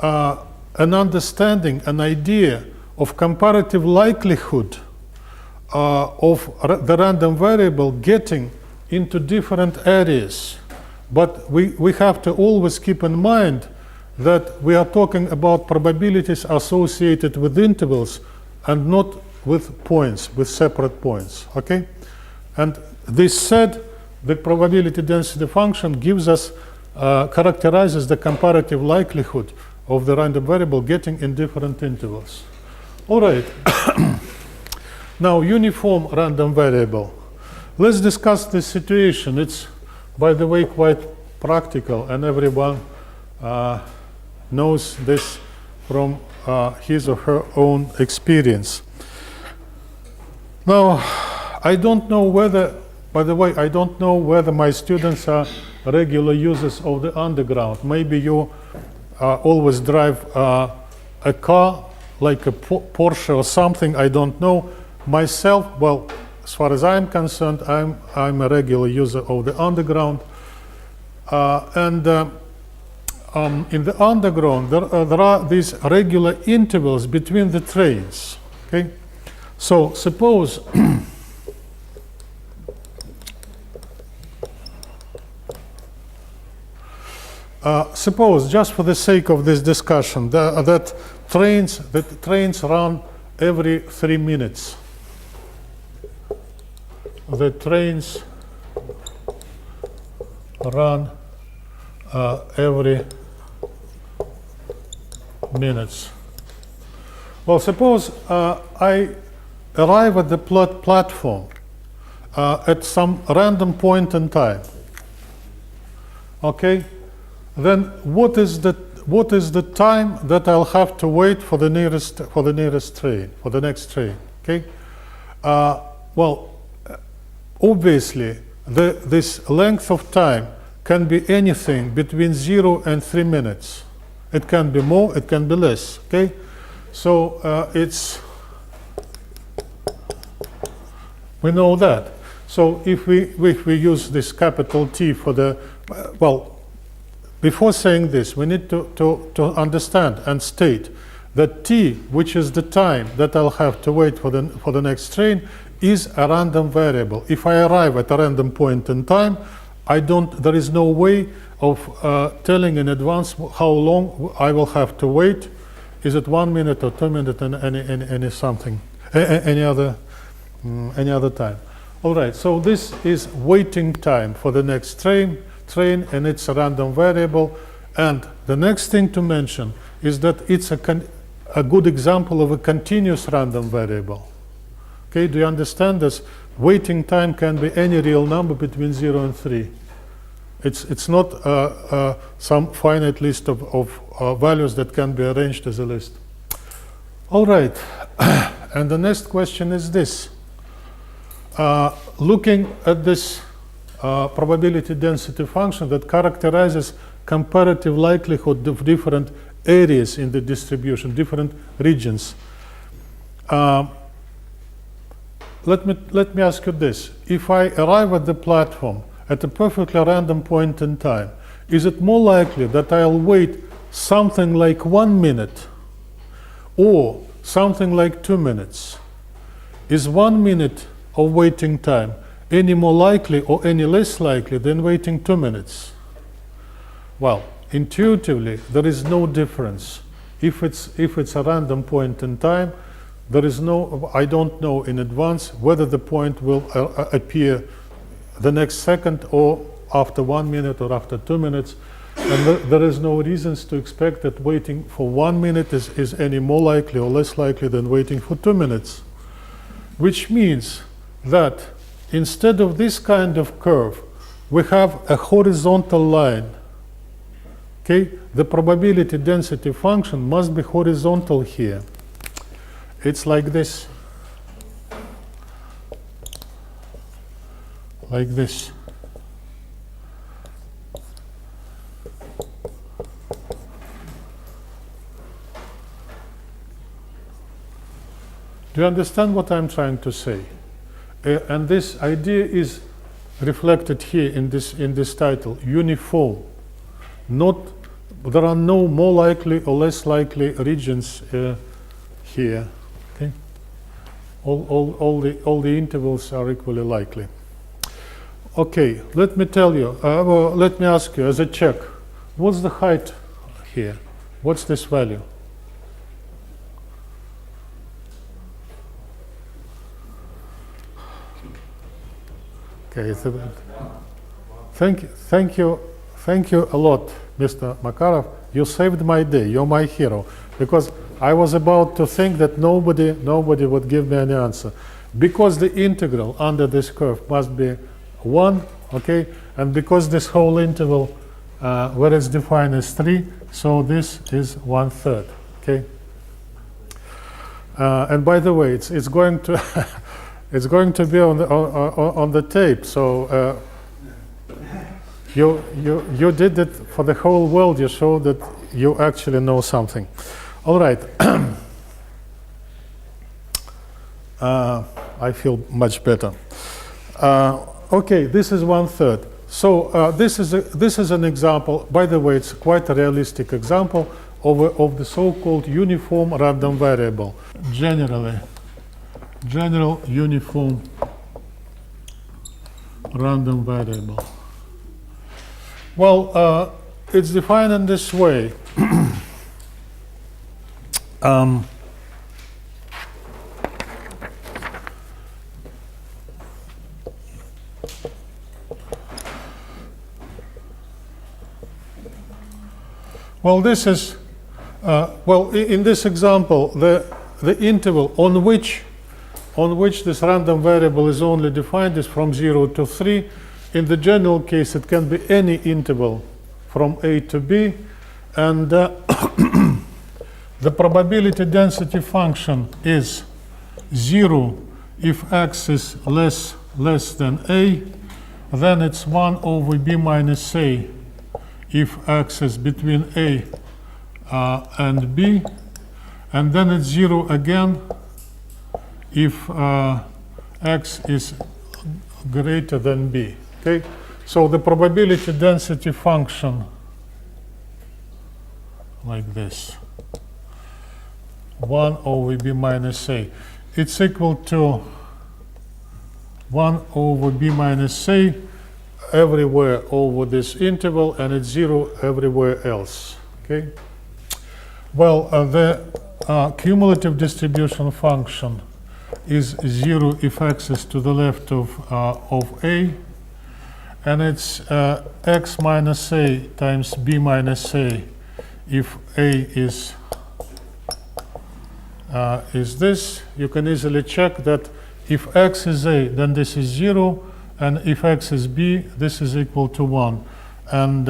an understanding, an idea of comparative likelihood of the random variable getting into different areas. But we have to always keep in mind that we are talking about probabilities associated with intervals and not with points, with separate points. Okay? And this said, the probability density function gives us, characterizes the comparative likelihood of the random variable getting in different intervals. All right. Now, uniform random variable. Let's discuss this situation. It's, by the way, quite practical, and everyone knows this from his or her own experience. Now, I don't know whether, by the way, I don't know whether my students are regular users of the underground. Maybe you always drive a car like a Porsche or something, I don't know. Myself, well, as far as I'm concerned, I'm a regular user of the underground. In the underground, there are these regular intervals between the trains. Okay, so suppose suppose, just for the sake of this discussion, that trains run every 3 minutes. The trains run every minutes. Well, suppose I arrive at the platform at some random point in time. Okay, then what is the time that I'll have to wait for the nearest train, for the next train? Okay, well, obviously this length of time can be anything between 0 and 3 minutes. It can be more, it can be less. Okay, so we know that. So if we use this capital T for the well. Before saying this, we need to understand and state that T, which is the time that I'll have to wait for the next train, is a random variable. If I arrive at a random point in time, there is no way of telling in advance how long I will have to wait. Is it 1 minute or 2 minutes and any other time? All right. So this is waiting time for the next train, and it's a random variable. And the next thing to mention is that it's a good example of a continuous random variable. Okay, do you understand this? Waiting time can be any real number between 0 and 3. It's not some finite list of values that can be arranged as a list. All right, and the next question is this. Looking at this probability density function that characterizes comparative likelihood of different areas in the distribution, different regions. Let me ask you this. If I arrive at the platform at a perfectly random point in time, is it more likely that I'll wait something like 1 minute or something like 2 minutes? Is 1 minute of waiting time any more likely or any less likely than waiting 2 minutes? Well, intuitively, there is no difference. If it's a random point in time, there is no, I don't know in advance whether the point will appear the next second or after 1 minute or after 2 minutes. And there is no reasons to expect that waiting for 1 minute is any more likely or less likely than waiting for 2 minutes. Which means that instead of this kind of curve, we have a horizontal line. Okay, the probability density function must be horizontal here. It's like this. Like this. Do you understand what I'm trying to say? And this idea is reflected here in this title, uniform. There are no more likely or less likely regions here. Okay, all the intervals are equally likely. Okay, let me tell you. Let me ask you as a check. What's the height here? What's this value? Okay, thank you a lot, Mr. Makarov. You saved my day. You're my hero, because I was about to think that nobody would give me an answer, because the integral under this curve must be 1, okay, and because this whole interval, where it's defined as 3, so this is 1/3, okay. And by the way, it's going to It's going to be on the tape. So you did it for the whole world. You showed that you actually know something. All right. I feel much better. Okay, this is 1/3. So this is an example. By the way, it's quite a realistic example of the so-called uniform random variable. General uniform random variable. Well, it's defined in this way. Well, this is in this example, the interval on which this random variable is only defined is from 0 to 3. In the general case, it can be any interval from A to B, and the probability density function is 0 if x is less than A. Then it's 1 over B minus A if x is between A and B, and then it's 0 again if x is greater than B. Okay, so the probability density function like this, 1 over B minus A, it's equal to 1 over B minus A everywhere over this interval, and it's 0 everywhere else. Okay. Well, the cumulative distribution function is 0 if x is to the left of A, and it's x minus A times B minus A if A is this. You can easily check that if x is A, then this is 0, and if x is B, this is equal to 1, and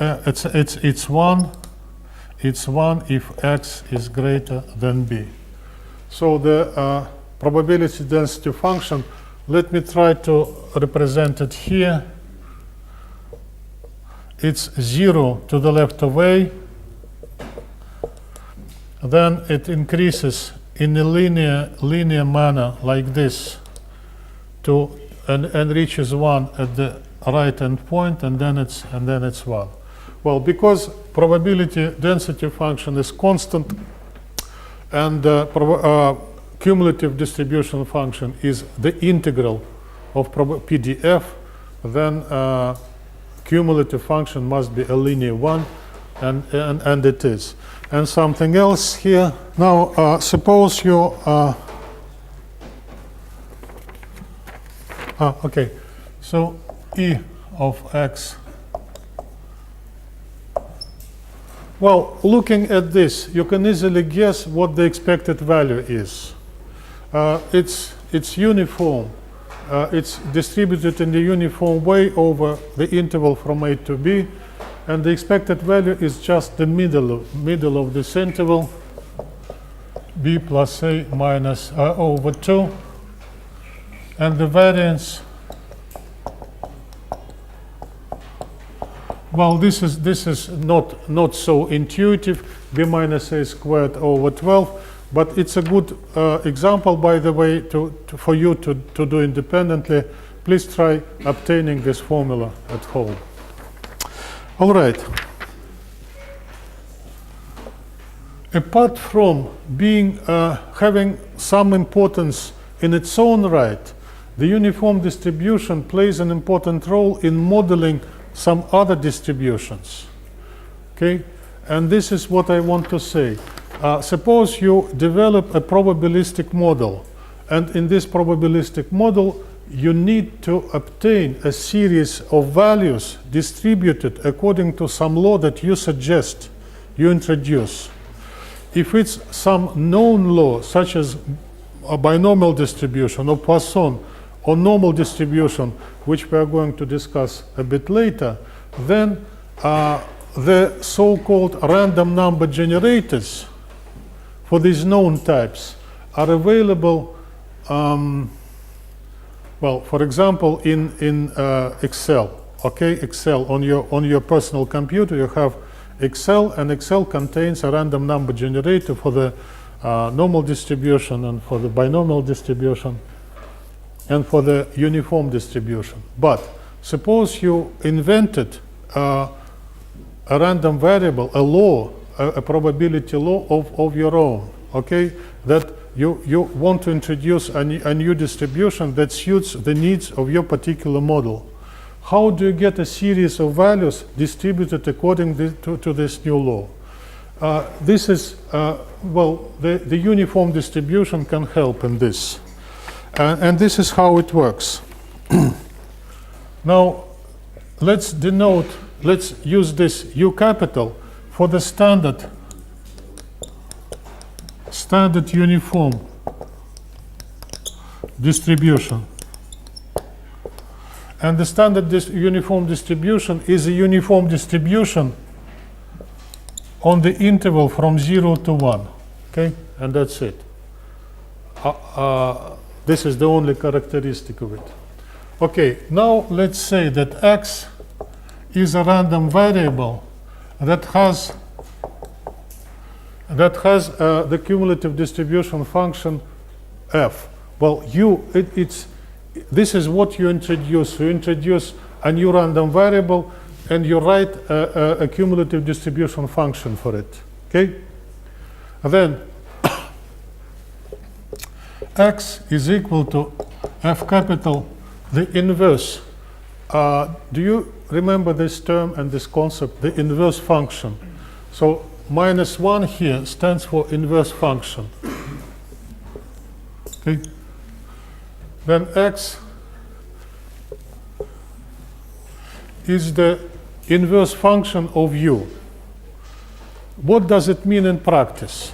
it's 1. It's 1 if x is greater than B. So the probability density function, let me try to represent it here. It's 0 to the left of A. Then it increases in a linear manner like this and reaches 1 at the right end point, and then it's 1. Well, because probability density function is constant and cumulative distribution function is the integral of PDF, then cumulative function must be a linear one, and it is. And something else here. Now, suppose you okay, so E of x. Well, looking at this, you can easily guess what the expected value is. It's uniform. It's distributed in the uniform way over the interval from A to B, and the expected value is just the middle of this interval, B plus A minus over 2, and the variance. Well, this is not so intuitive, B minus A squared over 12, but it's a good example, by the way, for you to do independently. Please try obtaining this formula at home. All right. Apart from being having some importance in its own right, the uniform distribution plays an important role in modeling some other distributions. Okay, and this is what I want to say. Suppose you develop a probabilistic model, and in this probabilistic model you need to obtain a series of values distributed according to some law that you suggest, you introduce. If it's some known law, such as a binomial distribution or Poisson or normal distribution, which we are going to discuss a bit later, then the so-called random number generators for these known types are available Well, for example, in Excel, okay, Excel on your personal computer, you have Excel, and Excel contains a random number generator for the normal distribution and for the binomial distribution and for the uniform distribution. But suppose you invented a random variable, a law, a probability law of your own, okay, that you want to introduce a new distribution that suits the needs of your particular model. How do you get a series of values distributed according to this new law? This is, well, the uniform distribution can help in this. And this is how it works. Now, let's use this U capital for the standard uniform distribution. And the standard uniform distribution is a uniform distribution on the interval from 0 to 1. Okay, and that's it. This is the only characteristic of it. Okay, now let's say that x is a random variable that has the cumulative distribution function f. Well, this is what you introduce. You introduce a new random variable and you write a cumulative distribution function for it. Okay? And then x is equal to f capital, the inverse. Do you remember this term and this concept, the inverse function? So -1 here stands for inverse function. Okay? Then x is the inverse function of u. What does it mean in practice?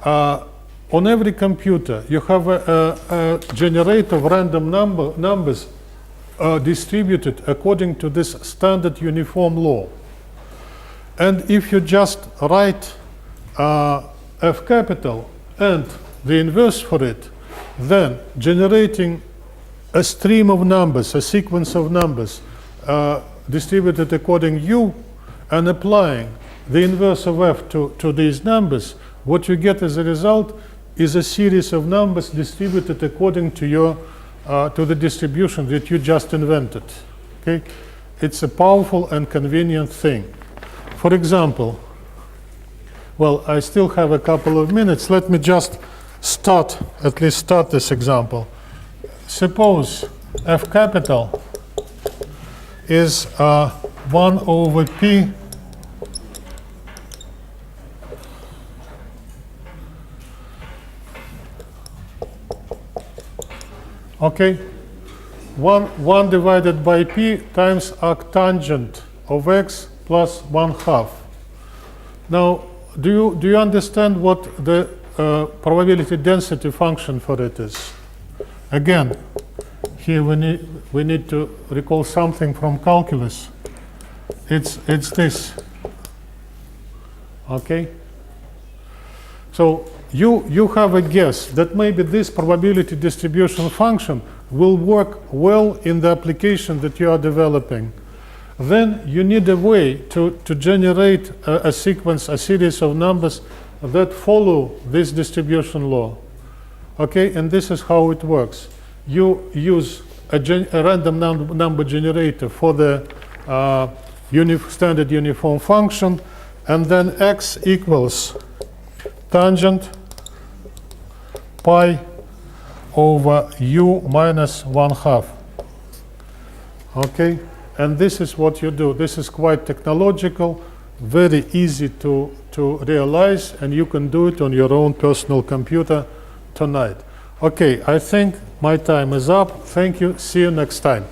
On every computer, you have a generator of random numbers distributed according to this standard uniform law. And if you just write f capital and the inverse for it, then generating a stream of numbers, a sequence of numbers distributed according u, and applying the inverse of f to these numbers, what you get as a result is a series of numbers distributed according to your to the distribution that you just invented. Okay, it's a powerful and convenient thing. For example, well, I still have a couple of minutes. Let me just start this example. Suppose f capital is 1 over p okay, 1 divided by p times arctangent of x plus 1/2. Now, do you understand what the probability density function for it is? Again, here we need to recall something from calculus. It's this. Okay? So you have a guess that maybe this probability distribution function will work well in the application that you are developing. Then you need a way to generate a sequence, a series of numbers that follow this distribution law. Okay, and this is how it works. You use a random number generator for the standard uniform function, and then x equals tangent pi over u minus 1/2. Okay, and this is what you do. This is quite technological, very easy to realize, and you can do it on your own personal computer tonight. Okay, I think my time is up. Thank you. See you next time.